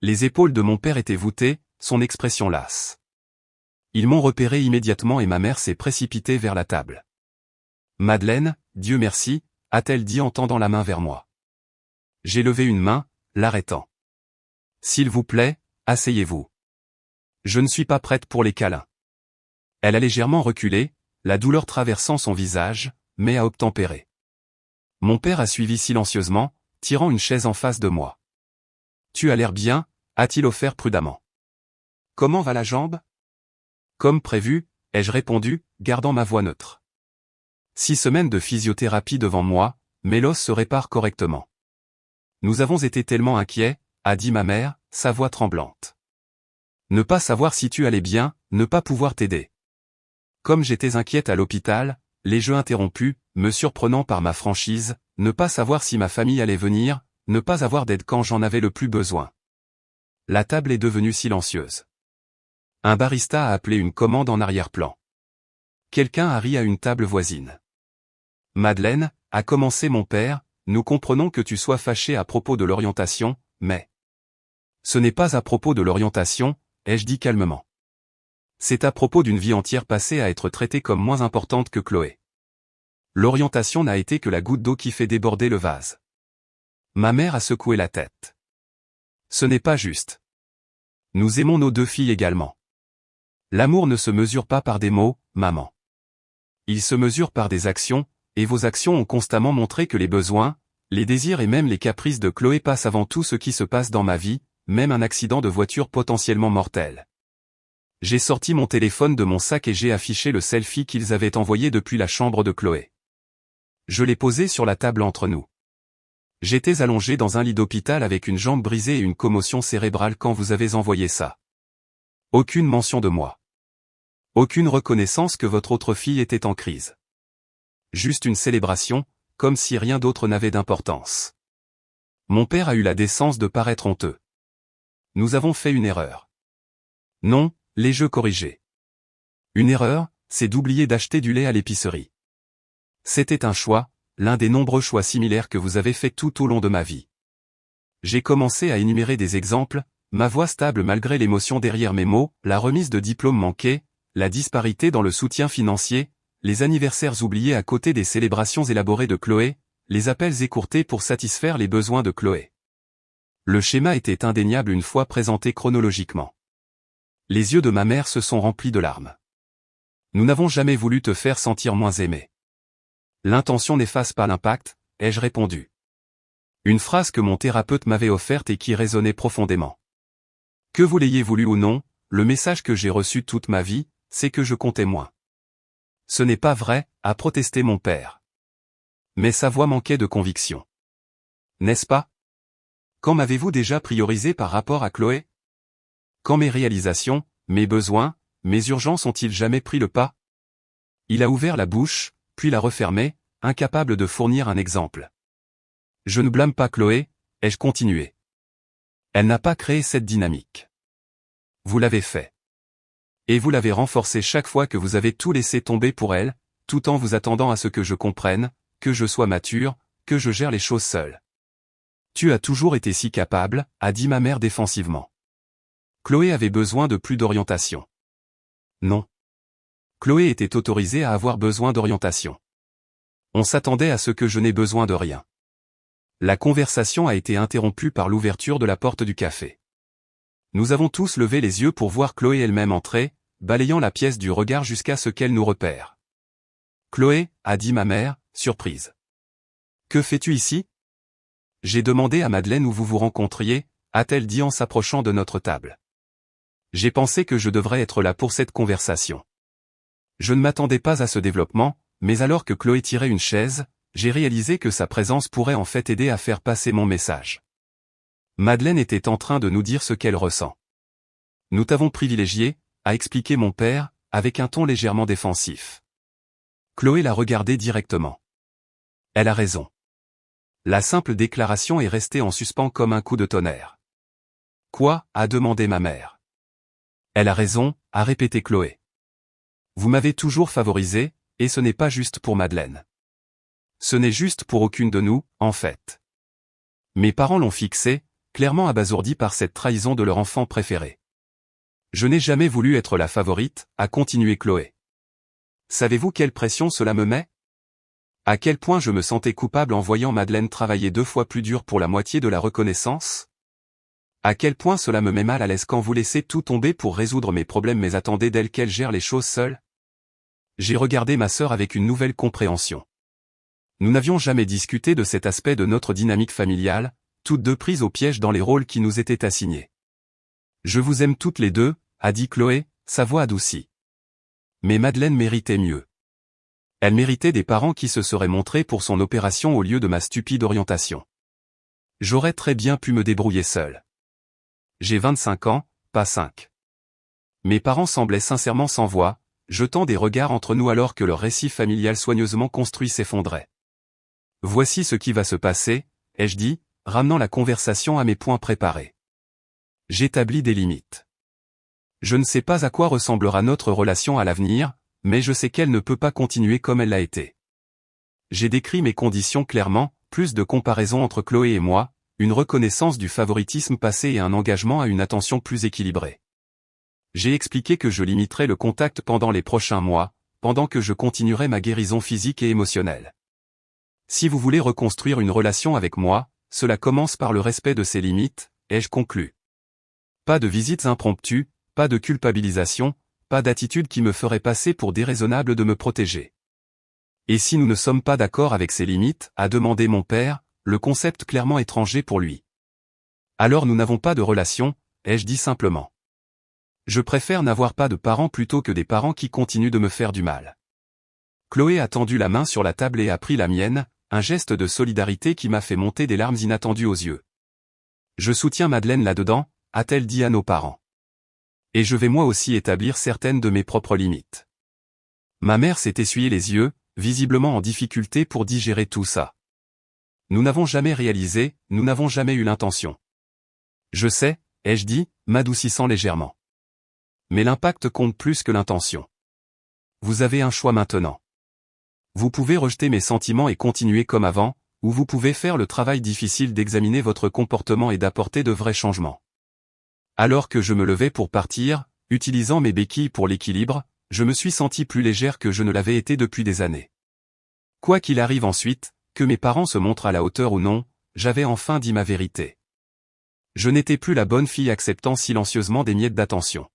Les épaules de mon père étaient voûtées, son expression lasse. Ils m'ont repéré immédiatement et ma mère s'est précipitée vers la table. « Madeleine, Dieu merci », a-t-elle dit en tendant la main vers moi. J'ai levé une main, l'arrêtant. « S'il vous plaît, asseyez-vous. Je ne suis pas prête pour les câlins. » Elle a légèrement reculé, la douleur traversant son visage, mais a obtempéré. Mon père a suivi silencieusement, tirant une chaise en face de moi. « Tu as l'air bien », a-t-il offert prudemment. « Comment va la jambe ?» Comme prévu, ai-je répondu, gardant ma voix neutre. 6 semaines de physiothérapie devant moi, mais l'os se répare correctement. Nous avons été tellement inquiets, a dit ma mère, sa voix tremblante. Ne pas savoir si tu allais bien, ne pas pouvoir t'aider. Comme j'étais inquiète à l'hôpital, les jeux interrompus, me surprenant par ma franchise, ne pas savoir si ma famille allait venir, ne pas avoir d'aide quand j'en avais le plus besoin. La table est devenue silencieuse. Un barista a appelé une commande en arrière-plan. Quelqu'un a ri à une table voisine. Madeleine, a commencé mon père, nous comprenons que tu sois fâchée à propos de l'orientation, mais... Ce n'est pas à propos de l'orientation, ai-je dit calmement. C'est à propos d'une vie entière passée à être traitée comme moins importante que Chloé. L'orientation n'a été que la goutte d'eau qui fait déborder le vase. Ma mère a secoué la tête. Ce n'est pas juste. Nous aimons nos 2 filles également. L'amour ne se mesure pas par des mots, maman. Il se mesure par des actions, et vos actions ont constamment montré que les besoins, les désirs et même les caprices de Chloé passent avant tout ce qui se passe dans ma vie, même un accident de voiture potentiellement mortel. J'ai sorti mon téléphone de mon sac et j'ai affiché le selfie qu'ils avaient envoyé depuis la chambre de Chloé. Je l'ai posé sur la table entre nous. J'étais allongé dans un lit d'hôpital avec une jambe brisée et une commotion cérébrale quand vous avez envoyé ça. Aucune mention de moi. Aucune reconnaissance que votre autre fille était en crise. Juste une célébration, comme si rien d'autre n'avait d'importance. Mon père a eu la décence de paraître honteux. Nous avons fait une erreur. Non, les jeux corrigés. Une erreur, c'est d'oublier d'acheter du lait à l'épicerie. C'était un choix, l'un des nombreux choix similaires que vous avez fait tout au long de ma vie. J'ai commencé à énumérer des exemples, ma voix stable malgré l'émotion derrière mes mots, la remise de diplôme manquée, la disparité dans le soutien financier, les anniversaires oubliés à côté des célébrations élaborées de Chloé, les appels écourtés pour satisfaire les besoins de Chloé. Le schéma était indéniable une fois présenté chronologiquement. Les yeux de ma mère se sont remplis de larmes. Nous n'avons jamais voulu te faire sentir moins aimé. L'intention n'efface pas l'impact, ai-je répondu. Une phrase que mon thérapeute m'avait offerte et qui résonnait profondément. Que vous l'ayez voulu ou non, le message que j'ai reçu toute ma vie, c'est que je comptais moins. Ce n'est pas vrai, a protesté mon père. Mais sa voix manquait de conviction. N'est-ce pas? Quand m'avez-vous déjà priorisé par rapport à Chloé? Quand mes réalisations, mes besoins, mes urgences ont-ils jamais pris le pas? Il a ouvert la bouche, puis l'a refermée, incapable de fournir un exemple. Je ne blâme pas Chloé, ai-je continué. Elle n'a pas créé cette dynamique. Vous l'avez fait. Et vous l'avez renforcée chaque fois que vous avez tout laissé tomber pour elle, tout en vous attendant à ce que je comprenne, que je sois mature, que je gère les choses seule. Tu as toujours été si capable, a dit ma mère défensivement. Chloé avait besoin de plus d'orientation. Non. Chloé était autorisée à avoir besoin d'orientation. On s'attendait à ce que je n'ai besoin de rien. La conversation a été interrompue par l'ouverture de la porte du café. Nous avons tous levé les yeux pour voir Chloé elle-même entrer, balayant la pièce du regard jusqu'à ce qu'elle nous repère. Chloé, a dit ma mère, surprise. Que fais-tu ici? J'ai demandé à Madeleine où vous vous rencontriez, a-t-elle dit en s'approchant de notre table. J'ai pensé que je devrais être là pour cette conversation. Je ne m'attendais pas à ce développement, mais alors que Chloé tirait une chaise, j'ai réalisé que sa présence pourrait en fait aider à faire passer mon message. Madeleine était en train de nous dire ce qu'elle ressent. Nous t'avons privilégié, a expliqué mon père, avec un ton légèrement défensif. Chloé l'a regardé directement. Elle a raison. La simple déclaration est restée en suspens comme un coup de tonnerre. Quoi, a demandé ma mère. Elle a raison, a répété Chloé. Vous m'avez toujours favorisé, et ce n'est pas juste pour Madeleine. Ce n'est juste pour aucune de nous, en fait. Mes parents l'ont fixé, clairement abasourdis par cette trahison de leur enfant préféré. Je n'ai jamais voulu être la favorite, a continué Chloé. Savez-vous quelle pression cela me met ? À quel point je me sentais coupable en voyant Madeleine travailler 2 fois plus dur pour la moitié de la reconnaissance ? À quel point cela me met mal à l'aise quand vous laissez tout tomber pour résoudre mes problèmes mais attendez d'elle qu'elle gère les choses seule ? J'ai regardé ma sœur avec une nouvelle compréhension. Nous n'avions jamais discuté de cet aspect de notre dynamique familiale, toutes deux prises au piège dans les rôles qui nous étaient assignés. Je vous aime toutes les deux, a dit Chloé, sa voix adoucie. Mais Madeleine méritait mieux. Elle méritait des parents qui se seraient montrés pour son opération au lieu de ma stupide orientation. J'aurais très bien pu me débrouiller seul. J'ai 25 ans, pas 5. Mes parents semblaient sincèrement sans voix, jetant des regards entre nous alors que leur récit familial soigneusement construit s'effondrait. Voici ce qui va se passer, ai-je dit, ramenant la conversation à mes points préparés. J'établis des limites. Je ne sais pas à quoi ressemblera notre relation à l'avenir, mais je sais qu'elle ne peut pas continuer comme elle l'a été. J'ai décrit mes conditions clairement, plus de comparaison entre Chloé et moi, une reconnaissance du favoritisme passé et un engagement à une attention plus équilibrée. J'ai expliqué que je limiterais le contact pendant les prochains mois, pendant que je continuerais ma guérison physique et émotionnelle. Si vous voulez reconstruire une relation avec moi, cela commence par le respect de ses limites, ai-je conclu. Pas de visites impromptues, pas de culpabilisation, pas d'attitude qui me ferait passer pour déraisonnable de me protéger. Et si nous ne sommes pas d'accord avec ces limites, a demandé mon père, le concept clairement étranger pour lui. Alors nous n'avons pas de relation, ai-je dit simplement. Je préfère n'avoir pas de parents plutôt que des parents qui continuent de me faire du mal. Chloé a tendu la main sur la table et a pris la mienne, un geste de solidarité qui m'a fait monter des larmes inattendues aux yeux. Je soutiens Madeleine là-dedans, a-t-elle dit à nos parents. Et je vais moi aussi établir certaines de mes propres limites. Ma mère s'est essuyé les yeux, visiblement en difficulté pour digérer tout ça. Nous n'avons jamais réalisé, nous n'avons jamais eu l'intention. Je sais, ai-je dit, m'adoucissant légèrement. Mais l'impact compte plus que l'intention. Vous avez un choix maintenant. Vous pouvez rejeter mes sentiments et continuer comme avant, ou vous pouvez faire le travail difficile d'examiner votre comportement et d'apporter de vrais changements. Alors que je me levais pour partir, utilisant mes béquilles pour l'équilibre, je me suis senti plus légère que je ne l'avais été depuis des années. Quoi qu'il arrive ensuite, que mes parents se montrent à la hauteur ou non, j'avais enfin dit ma vérité. Je n'étais plus la bonne fille acceptant silencieusement des miettes d'attention.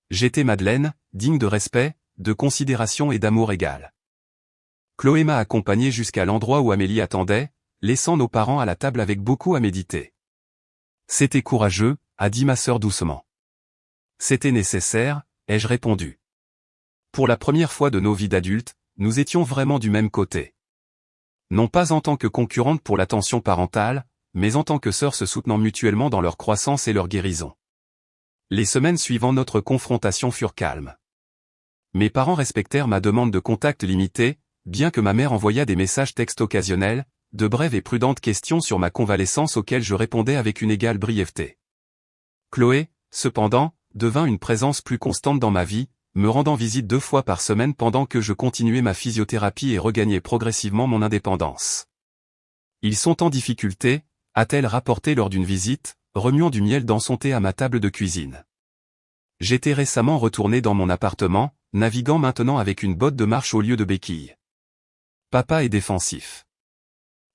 J'étais Madeleine, digne de respect, de considération et d'amour égal. Chloé m'a accompagné jusqu'à l'endroit où Amélie attendait, laissant nos parents à la table avec beaucoup à méditer. C'était courageux, a dit ma sœur doucement. C'était nécessaire, ai-je répondu. Pour la première fois de nos vies d'adultes, nous étions vraiment du même côté. Non pas en tant que concurrentes pour l'attention parentale, mais en tant que sœurs se soutenant mutuellement dans leur croissance et leur guérison. Les semaines suivant notre confrontation furent calmes. Mes parents respectèrent ma demande de contact limité, bien que ma mère envoya des messages textes occasionnels, de brèves et prudentes questions sur ma convalescence auxquelles je répondais avec une égale brièveté. Chloé, cependant, devint une présence plus constante dans ma vie, me rendant visite 2 fois par semaine pendant que je continuais ma physiothérapie et regagnais progressivement mon indépendance. Ils sont en difficulté, a-t-elle rapporté lors d'une visite, remuant du miel dans son thé à ma table de cuisine. J'étais récemment retourné dans mon appartement, naviguant maintenant avec une botte de marche au lieu de béquilles. Papa est défensif.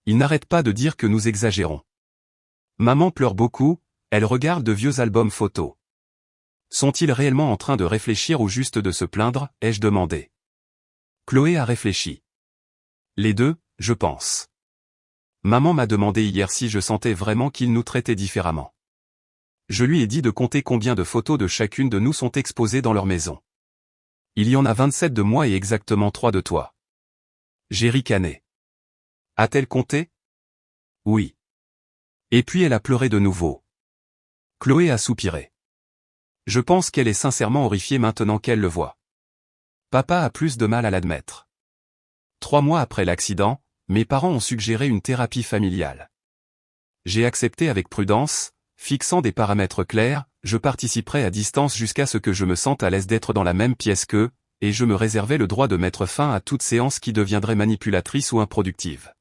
Il n'arrête pas de dire que nous exagérons. Maman pleure beaucoup, elle regarde de vieux albums photos. Sont-ils réellement en train de réfléchir ou juste de se plaindre, ai-je demandé. Chloé a réfléchi. Les deux, je pense. Maman m'a demandé hier si je sentais vraiment qu'ils nous traitaient différemment. Je lui ai dit de compter combien de photos de chacune de nous sont exposées dans leur maison. Il y en a 27 de moi et exactement 3 de toi. J'ai ricané. A-t-elle compté? Oui. Et puis elle a pleuré de nouveau. Chloé a soupiré. Je pense qu'elle est sincèrement horrifiée maintenant qu'elle le voit. Papa a plus de mal à l'admettre. 3 mois après l'accident, mes parents ont suggéré une thérapie familiale. J'ai accepté avec prudence, fixant des paramètres clairs, je participerai à distance jusqu'à ce que je me sente à l'aise d'être dans la même pièce qu'eux, et je me réservais le droit de mettre fin à toute séance qui deviendrait manipulatrice ou improductive.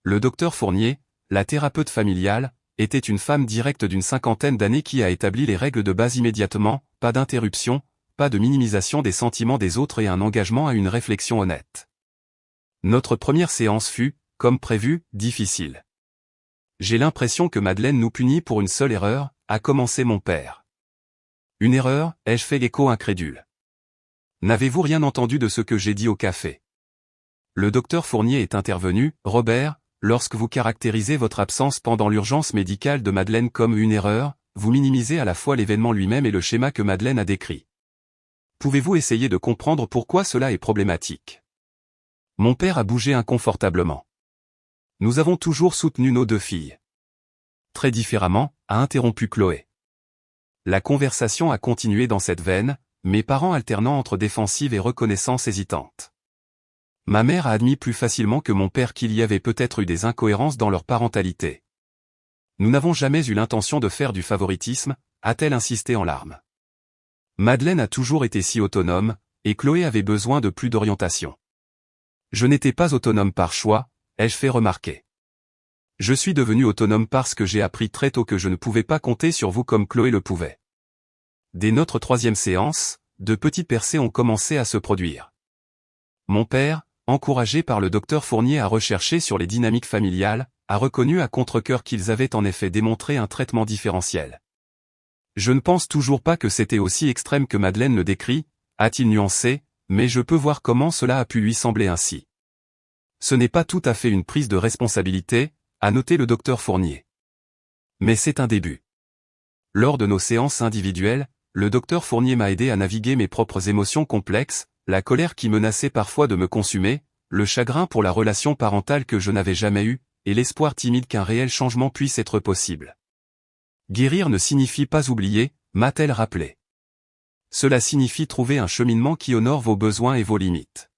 Le docteur Fournier, la thérapeute familiale, était une femme directe d'une 50aine d'années qui a établi les règles de base immédiatement, pas d'interruption, pas de minimisation des sentiments des autres et un engagement à une réflexion honnête. Notre première séance fut, comme prévu, difficile. J'ai l'impression que Madeleine nous punit pour une seule erreur, a commencé mon père. Une erreur, ai-je fait l'écho incrédule. N'avez-vous rien entendu de ce que j'ai dit au café? Le docteur Fournier est intervenu, Robert, lorsque vous caractérisez votre absence pendant l'urgence médicale de Madeleine comme une erreur, vous minimisez à la fois l'événement lui-même et le schéma que Madeleine a décrit. Pouvez-vous essayer de comprendre pourquoi cela est problématique? Mon père a bougé inconfortablement. Nous avons toujours soutenu nos 2 filles. Très différemment, a interrompu Chloé. La conversation a continué dans cette veine, mes parents alternant entre défensive et reconnaissance hésitante. Ma mère a admis plus facilement que mon père qu'il y avait peut-être eu des incohérences dans leur parentalité. Nous n'avons jamais eu l'intention de faire du favoritisme, a-t-elle insisté en larmes. Madeleine a toujours été si autonome, et Chloé avait besoin de plus d'orientation. Je n'étais pas autonome par choix, ai-je fait remarquer. Je suis devenu autonome parce que j'ai appris très tôt que je ne pouvais pas compter sur vous comme Chloé le pouvait. Dès notre 3e séance, de petites percées ont commencé à se produire. Mon père, encouragé par le docteur Fournier à rechercher sur les dynamiques familiales, a reconnu à contre-cœur qu'ils avaient en effet démontré un traitement différentiel. Je ne pense toujours pas que c'était aussi extrême que Madeleine le décrit, a-t-il nuancé, mais je peux voir comment cela a pu lui sembler ainsi. Ce n'est pas tout à fait une prise de responsabilité, a noté le docteur Fournier. Mais c'est un début. Lors de nos séances individuelles, le docteur Fournier m'a aidé à naviguer mes propres émotions complexes, la colère qui menaçait parfois de me consumer, le chagrin pour la relation parentale que je n'avais jamais eue, et l'espoir timide qu'un réel changement puisse être possible. Guérir ne signifie pas oublier, m'a-t-elle rappelé. Cela signifie trouver un cheminement qui honore vos besoins et vos limites.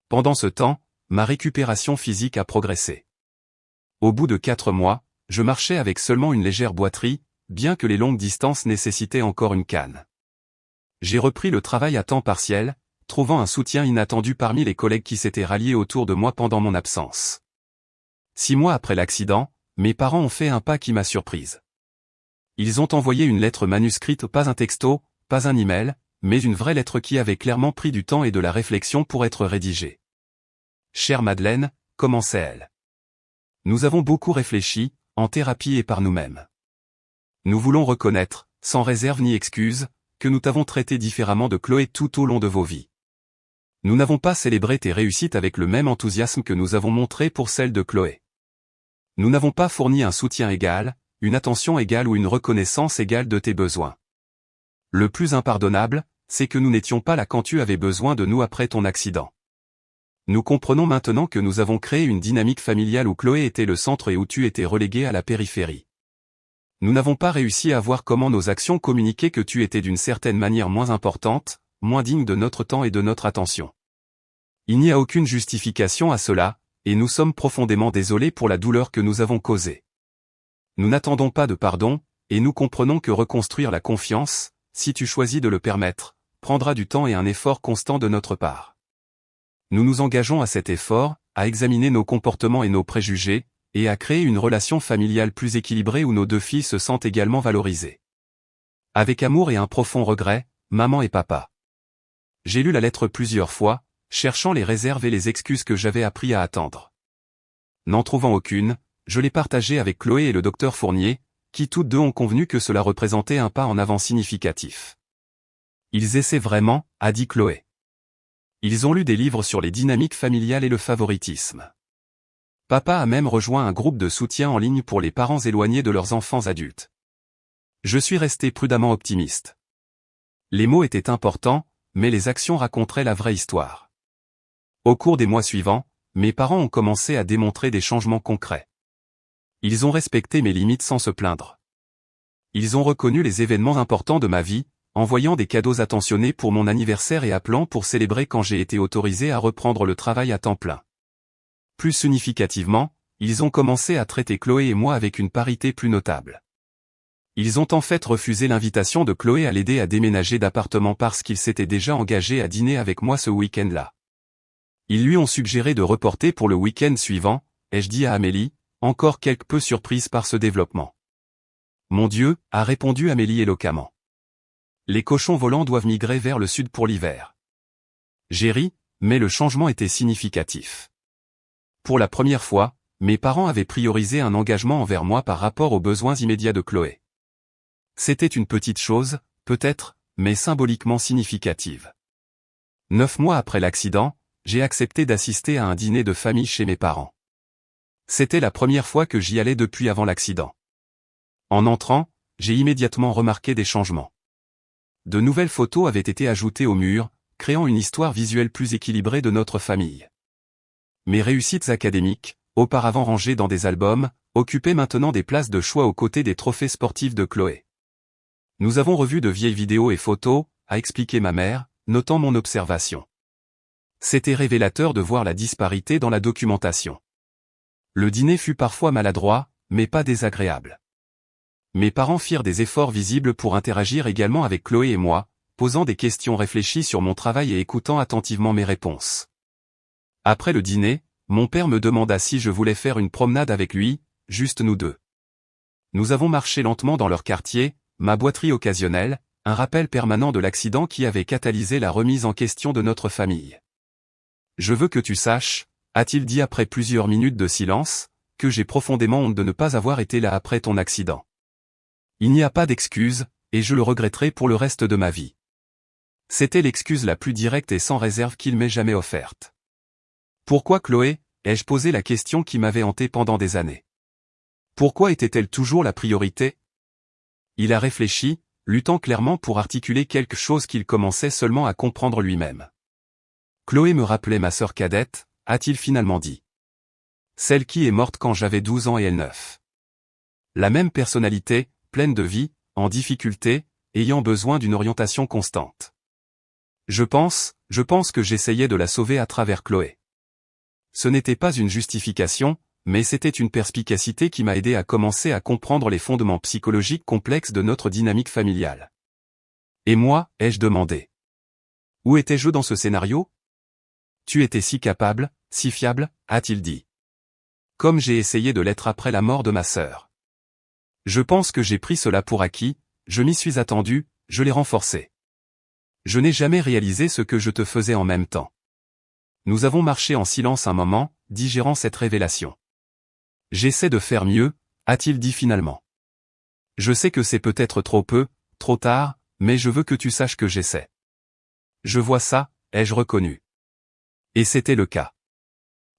Pendant ce temps, ma récupération physique a progressé. Au bout de 4 mois, je marchais avec seulement une légère boiterie, bien que les longues distances nécessitaient encore une canne. J'ai repris le travail à temps partiel, trouvant un soutien inattendu parmi les collègues qui s'étaient ralliés autour de moi pendant mon absence. 6 mois après l'accident, mes parents ont fait un pas qui m'a surprise. Ils ont envoyé une lettre manuscrite, pas un texto, pas un email, mais une vraie lettre qui avait clairement pris du temps et de la réflexion pour être rédigée. Chère Madeleine, commençait-elle. Nous avons beaucoup réfléchi, en thérapie et par nous-mêmes. Nous voulons reconnaître, sans réserve ni excuse, que nous t'avons traité différemment de Chloé tout au long de vos vies. Nous n'avons pas célébré tes réussites avec le même enthousiasme que nous avons montré pour celles de Chloé. Nous n'avons pas fourni un soutien égal, une attention égale ou une reconnaissance égale de tes besoins. Le plus impardonnable, c'est que nous n'étions pas là quand tu avais besoin de nous après ton accident. Nous comprenons maintenant que nous avons créé une dynamique familiale où Chloé était le centre et où tu étais relégué à la périphérie. Nous n'avons pas réussi à voir comment nos actions communiquaient que tu étais d'une certaine manière moins importante, moins digne de notre temps et de notre attention. Il n'y a aucune justification à cela, et nous sommes profondément désolés pour la douleur que nous avons causée. Nous n'attendons pas de pardon, et nous comprenons que reconstruire la confiance, si tu choisis de le permettre, prendra du temps et un effort constant de notre part. Nous nous engageons à cet effort, à examiner nos comportements et nos préjugés, et à créer une relation familiale plus équilibrée où nos 2 filles se sentent également valorisées. Avec amour et un profond regret, maman et papa. J'ai lu la lettre plusieurs fois, cherchant les réserves et les excuses que j'avais appris à attendre. N'en trouvant aucune, je l'ai partagée avec Chloé et le docteur Fournier, qui toutes 2 ont convenu que cela représentait un pas en avant significatif. Ils essaient vraiment, a dit Chloé. Ils ont lu des livres sur les dynamiques familiales et le favoritisme. Papa a même rejoint un groupe de soutien en ligne pour les parents éloignés de leurs enfants adultes. Je suis resté prudemment optimiste. Les mots étaient importants, mais les actions raconteraient la vraie histoire. Au cours des mois suivants, mes parents ont commencé à démontrer des changements concrets. Ils ont respecté mes limites sans se plaindre. Ils ont reconnu les événements importants de ma vie, envoyant des cadeaux attentionnés pour mon anniversaire et appelant pour célébrer quand j'ai été autorisé à reprendre le travail à temps plein. Plus significativement, ils ont commencé à traiter Chloé et moi avec une parité plus notable. Ils ont en fait refusé l'invitation de Chloé à l'aider à déménager d'appartement parce qu'ils s'étaient déjà engagés à dîner avec moi ce week-end-là. Ils lui ont suggéré de reporter pour le week-end suivant, ai-je dit à Amélie, encore quelque peu surprise par ce développement. Mon Dieu, a répondu Amélie éloquemment. Les cochons volants doivent migrer vers le sud pour l'hiver. J'ai ri, mais le changement était significatif. Pour la première fois, mes parents avaient priorisé un engagement envers moi par rapport aux besoins immédiats de Chloé. C'était une petite chose, peut-être, mais symboliquement significative. 9 mois après l'accident, j'ai accepté d'assister à un dîner de famille chez mes parents. C'était la première fois que j'y allais depuis avant l'accident. En entrant, j'ai immédiatement remarqué des changements. De nouvelles photos avaient été ajoutées au mur, créant une histoire visuelle plus équilibrée de notre famille. Mes réussites académiques, auparavant rangées dans des albums, occupaient maintenant des places de choix aux côtés des trophées sportifs de Chloé. Nous avons revu de vieilles vidéos et photos, a expliqué ma mère, notant mon observation. C'était révélateur de voir la disparité dans la documentation. Le dîner fut parfois maladroit, mais pas désagréable. Mes parents firent des efforts visibles pour interagir également avec Chloé et moi, posant des questions réfléchies sur mon travail et écoutant attentivement mes réponses. Après le dîner, mon père me demanda si je voulais faire une promenade avec lui, juste nous deux. Nous avons marché lentement dans leur quartier, ma boiterie occasionnelle, un rappel permanent de l'accident qui avait catalysé la remise en question de notre famille. Je veux que tu saches, a-t-il dit après plusieurs minutes de silence, que j'ai profondément honte de ne pas avoir été là après ton accident. Il n'y a pas d'excuse, et je le regretterai pour le reste de ma vie. C'était l'excuse la plus directe et sans réserve qu'il m'ait jamais offerte. Pourquoi Chloé, ai-je posé la question qui m'avait hanté pendant des années. Pourquoi était-elle toujours la priorité? Il a réfléchi, luttant clairement pour articuler quelque chose qu'il commençait seulement à comprendre lui-même. Chloé me rappelait ma sœur cadette, a-t-il finalement dit. Celle qui est morte quand j'avais 12 ans et elle 9. La même personnalité, pleine de vie, en difficulté, ayant besoin d'une orientation constante. Je pense que j'essayais de la sauver à travers Chloé. Ce n'était pas une justification, mais c'était une perspicacité qui m'a aidé à commencer à comprendre les fondements psychologiques complexes de notre dynamique familiale. Et moi, ai-je demandé. Où étais-je dans ce scénario? Tu étais si capable, si fiable, a-t-il dit. Comme j'ai essayé de l'être après la mort de ma sœur. Je pense que j'ai pris cela pour acquis, je m'y suis attendu, je l'ai renforcé. Je n'ai jamais réalisé ce que je te faisais en même temps. Nous avons marché en silence un moment, digérant cette révélation. J'essaie de faire mieux, a-t-il dit finalement. Je sais que c'est peut-être trop peu, trop tard, mais je veux que tu saches que j'essaie. Je vois ça, ai-je reconnu. Et c'était le cas.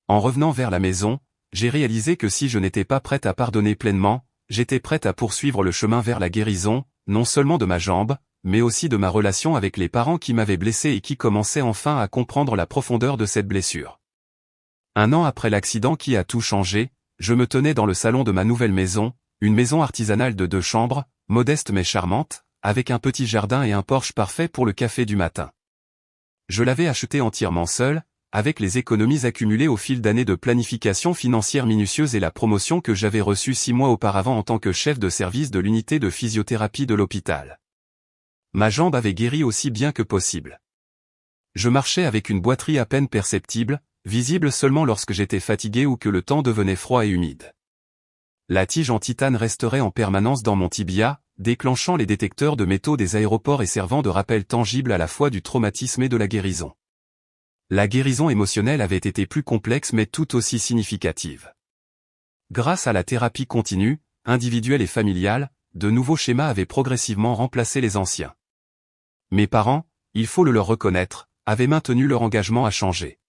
En revenant vers la maison, j'ai réalisé que si je n'étais pas prête à pardonner pleinement, j'étais prête à poursuivre le chemin vers la guérison, non seulement de ma jambe, mais aussi de ma relation avec les parents qui m'avaient blessé et qui commençaient enfin à comprendre la profondeur de cette blessure. 1 an après l'accident qui a tout changé, je me tenais dans le salon de ma nouvelle maison, une maison artisanale de 2 chambres, modeste mais charmante, avec un petit jardin et un porche parfait pour le café du matin. Je l'avais achetée entièrement seule, avec les économies accumulées au fil d'années de planification financière minutieuse et la promotion que j'avais reçue 6 mois auparavant en tant que chef de service de l'unité de physiothérapie de l'hôpital. Ma jambe avait guéri aussi bien que possible. Je marchais avec une boiterie à peine perceptible, visible seulement lorsque j'étais fatigué ou que le temps devenait froid et humide. La tige en titane resterait en permanence dans mon tibia, déclenchant les détecteurs de métaux des aéroports et servant de rappel tangible à la fois du traumatisme et de la guérison. La guérison émotionnelle avait été plus complexe mais tout aussi significative. Grâce à la thérapie continue, individuelle et familiale, de nouveaux schémas avaient progressivement remplacé les anciens. Mes parents, il faut le leur reconnaître, avaient maintenu leur engagement à changer.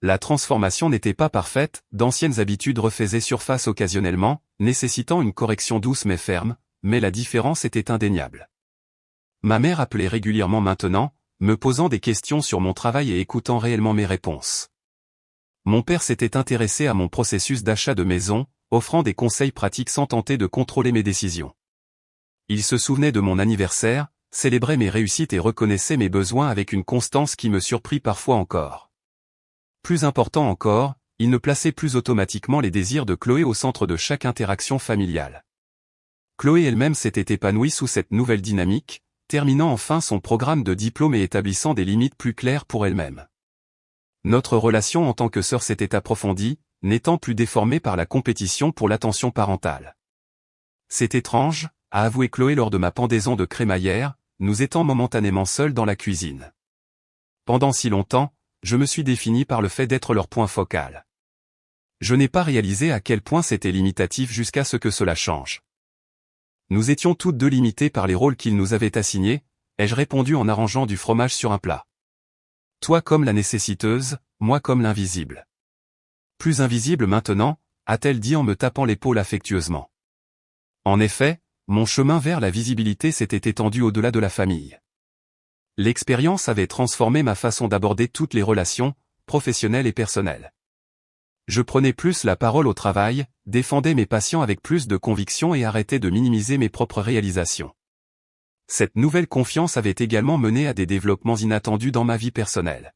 La transformation n'était pas parfaite, d'anciennes habitudes refaisaient surface occasionnellement, nécessitant une correction douce mais ferme, mais la différence était indéniable. Ma mère appelait régulièrement maintenant, me posant des questions sur mon travail et écoutant réellement mes réponses. Mon père s'était intéressé à mon processus d'achat de maison, offrant des conseils pratiques sans tenter de contrôler mes décisions. Il se souvenait de mon anniversaire, célébrait mes réussites et reconnaissait mes besoins avec une constance qui me surprit parfois encore. Plus important encore, il ne plaçait plus automatiquement les désirs de Chloé au centre de chaque interaction familiale. Chloé elle-même s'était épanouie sous cette nouvelle dynamique, terminant enfin son programme de diplôme et établissant des limites plus claires pour elle-même. Notre relation en tant que sœur s'était approfondie, n'étant plus déformée par la compétition pour l'attention parentale. C'est étrange, a avoué Chloé lors de ma pendaison de crémaillère, nous étant momentanément seuls dans la cuisine. Pendant si longtemps, je me suis défini par le fait d'être leur point focal. Je n'ai pas réalisé à quel point c'était limitatif jusqu'à ce que cela change. Nous étions toutes deux limitées par les rôles qu'ils nous avaient assignés, ai-je répondu en arrangeant du fromage sur un plat. Toi comme la nécessiteuse, moi comme l'invisible. Plus invisible maintenant, a-t-elle dit en me tapant l'épaule affectueusement. En effet, mon chemin vers la visibilité s'était étendu au-delà de la famille. L'expérience avait transformé ma façon d'aborder toutes les relations, professionnelles et personnelles. Je prenais plus la parole au travail, défendais mes patients avec plus de conviction et arrêtais de minimiser mes propres réalisations. Cette nouvelle confiance avait également mené à des développements inattendus dans ma vie personnelle.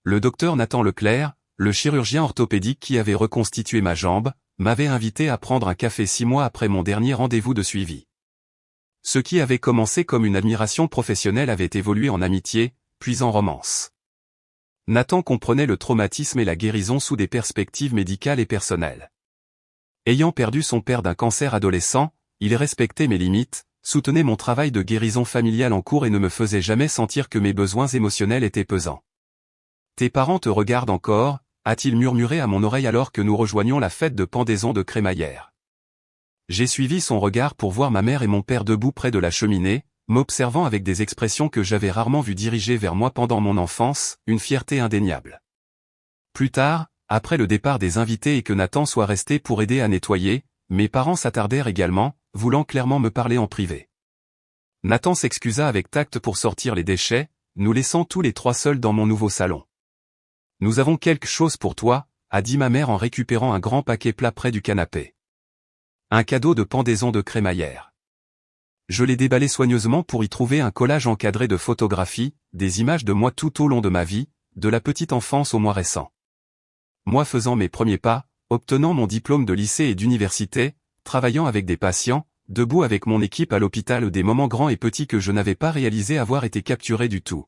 Le docteur Nathan Leclerc, le chirurgien orthopédique qui avait reconstitué ma jambe, m'avait invité à prendre un café 6 mois après mon dernier rendez-vous de suivi. Ce qui avait commencé comme une admiration professionnelle avait évolué en amitié, puis en romance. Nathan comprenait le traumatisme et la guérison sous des perspectives médicales et personnelles. Ayant perdu son père d'un cancer adolescent, il respectait mes limites, soutenait mon travail de guérison familiale en cours et ne me faisait jamais sentir que mes besoins émotionnels étaient pesants. « Tes parents te regardent encore », a-t-il murmuré à mon oreille alors que nous rejoignions la fête de pendaison de crémaillère. J'ai suivi son regard pour voir ma mère et mon père debout près de la cheminée, m'observant avec des expressions que j'avais rarement vues diriger vers moi pendant mon enfance, une fierté indéniable. Plus tard, après le départ des invités et que Nathan soit resté pour aider à nettoyer, mes parents s'attardèrent également, voulant clairement me parler en privé. Nathan s'excusa avec tact pour sortir les déchets, nous laissant tous les trois seuls dans mon nouveau salon. « Nous avons quelque chose pour toi », a dit ma mère en récupérant un grand paquet plat près du canapé. Un cadeau de pendaison de crémaillère. Je l'ai déballé soigneusement pour y trouver un collage encadré de photographies, des images de moi tout au long de ma vie, de la petite enfance au moins récent. Moi faisant mes premiers pas, obtenant mon diplôme de lycée et d'université, travaillant avec des patients, debout avec mon équipe à l'hôpital, des moments grands et petits que je n'avais pas réalisé avoir été capturés du tout.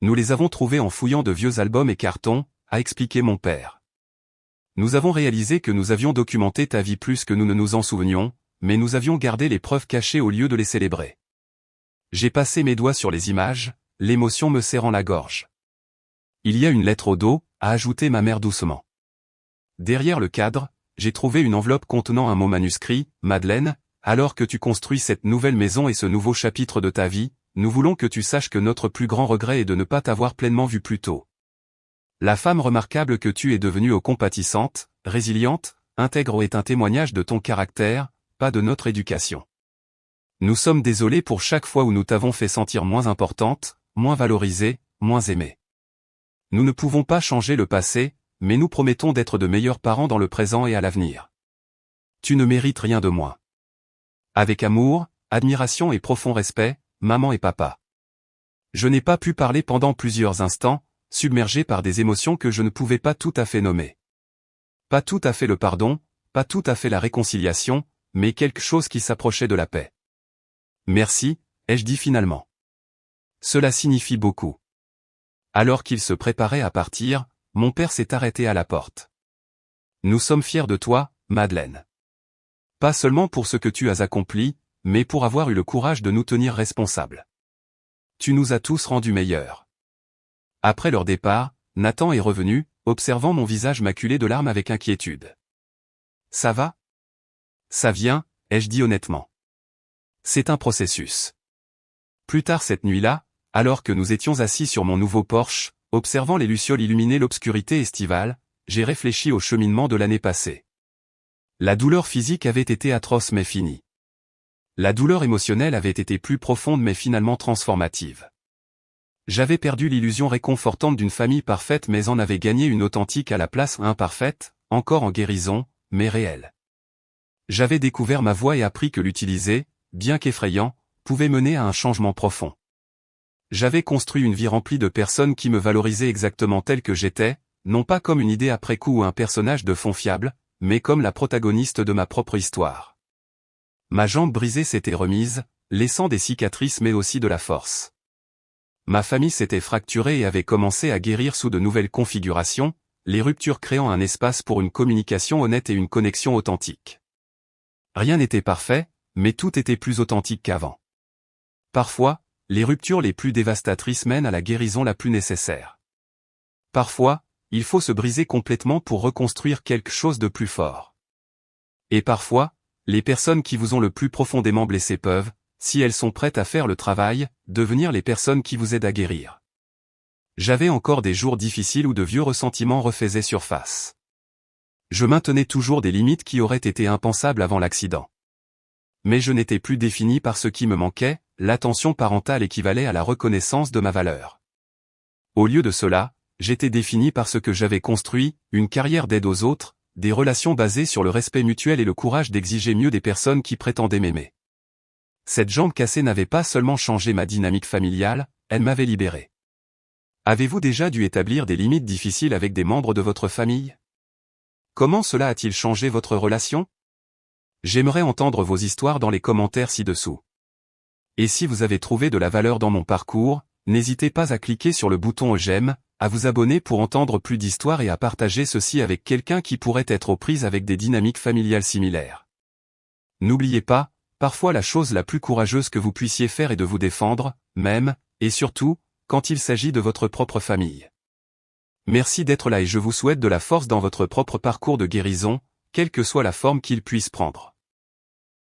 Nous les avons trouvés en fouillant de vieux albums et cartons, a expliqué mon père. Nous avons réalisé que nous avions documenté ta vie plus que nous ne nous en souvenions, mais nous avions gardé les preuves cachées au lieu de les célébrer. J'ai passé mes doigts sur les images, l'émotion me serrant la gorge. Il y a une lettre au dos, a ajouté ma mère doucement. Derrière le cadre, j'ai trouvé une enveloppe contenant un mot manuscrit, Madeleine, alors que tu construis cette nouvelle maison et ce nouveau chapitre de ta vie, nous voulons que tu saches que notre plus grand regret est de ne pas t'avoir pleinement vu plus tôt. La femme remarquable que tu es devenue ô compatissante, résiliente, intègre est un témoignage de ton caractère, pas de notre éducation. Nous sommes désolés pour chaque fois où nous t'avons fait sentir moins importante, moins valorisée, moins aimée. Nous ne pouvons pas changer le passé, mais nous promettons d'être de meilleurs parents dans le présent et à l'avenir. Tu ne mérites rien de moins. Avec amour, admiration et profond respect, maman et papa. Je n'ai pas pu parler pendant plusieurs instants, submergé par des émotions que je ne pouvais pas tout à fait nommer. Pas tout à fait le pardon, pas tout à fait la réconciliation, mais quelque chose qui s'approchait de la paix. Merci, ai-je dit finalement. Cela signifie beaucoup. Alors qu'il se préparait à partir, mon père s'est arrêté à la porte. Nous sommes fiers de toi, Madeleine. Pas seulement pour ce que tu as accompli, mais pour avoir eu le courage de nous tenir responsables. Tu nous as tous rendus meilleurs. Après leur départ, Nathan est revenu, observant mon visage maculé de larmes avec inquiétude. Ça va ? Ça vient, ai-je dit honnêtement. C'est un processus. Plus tard cette nuit-là, alors que nous étions assis sur mon nouveau Porsche, observant les lucioles illuminer l'obscurité estivale, j'ai réfléchi au cheminement de l'année passée. La douleur physique avait été atroce mais finie. La douleur émotionnelle avait été plus profonde mais finalement transformative. J'avais perdu l'illusion réconfortante d'une famille parfaite mais en avais gagné une authentique à la place imparfaite, encore en guérison, mais réelle. J'avais découvert ma voix et appris que l'utiliser, bien qu'effrayant, pouvait mener à un changement profond. J'avais construit une vie remplie de personnes qui me valorisaient exactement tel que j'étais, non pas comme une idée après coup ou un personnage de fond fiable, mais comme la protagoniste de ma propre histoire. Ma jambe brisée s'était remise, laissant des cicatrices mais aussi de la force. Ma famille s'était fracturée et avait commencé à guérir sous de nouvelles configurations, les ruptures créant un espace pour une communication honnête et une connexion authentique. Rien n'était parfait, mais tout était plus authentique qu'avant. Parfois, les ruptures les plus dévastatrices mènent à la guérison la plus nécessaire. Parfois, il faut se briser complètement pour reconstruire quelque chose de plus fort. Et parfois, les personnes qui vous ont le plus profondément blessé peuvent, si elles sont prêtes à faire le travail, devenir les personnes qui vous aident à guérir. J'avais encore des jours difficiles où de vieux ressentiments refaisaient surface. Je maintenais toujours des limites qui auraient été impensables avant l'accident. Mais je n'étais plus défini par ce qui me manquait, l'attention parentale équivalait à la reconnaissance de ma valeur. Au lieu de cela, j'étais défini par ce que j'avais construit, une carrière d'aide aux autres, des relations basées sur le respect mutuel et le courage d'exiger mieux des personnes qui prétendaient m'aimer. Cette jambe cassée n'avait pas seulement changé ma dynamique familiale, elle m'avait libéré. Avez-vous déjà dû établir des limites difficiles avec des membres de votre famille? Comment cela a-t-il changé votre relation? J'aimerais entendre vos histoires dans les commentaires ci-dessous. Et si vous avez trouvé de la valeur dans mon parcours, n'hésitez pas à cliquer sur le bouton j'aime, à vous abonner pour entendre plus d'histoires et à partager ceci avec quelqu'un qui pourrait être aux prises avec des dynamiques familiales similaires. N'oubliez pas, parfois la chose la plus courageuse que vous puissiez faire est de vous défendre, même, et surtout, quand il s'agit de votre propre famille. Merci d'être là et je vous souhaite de la force dans votre propre parcours de guérison, quelle que soit la forme qu'il puisse prendre.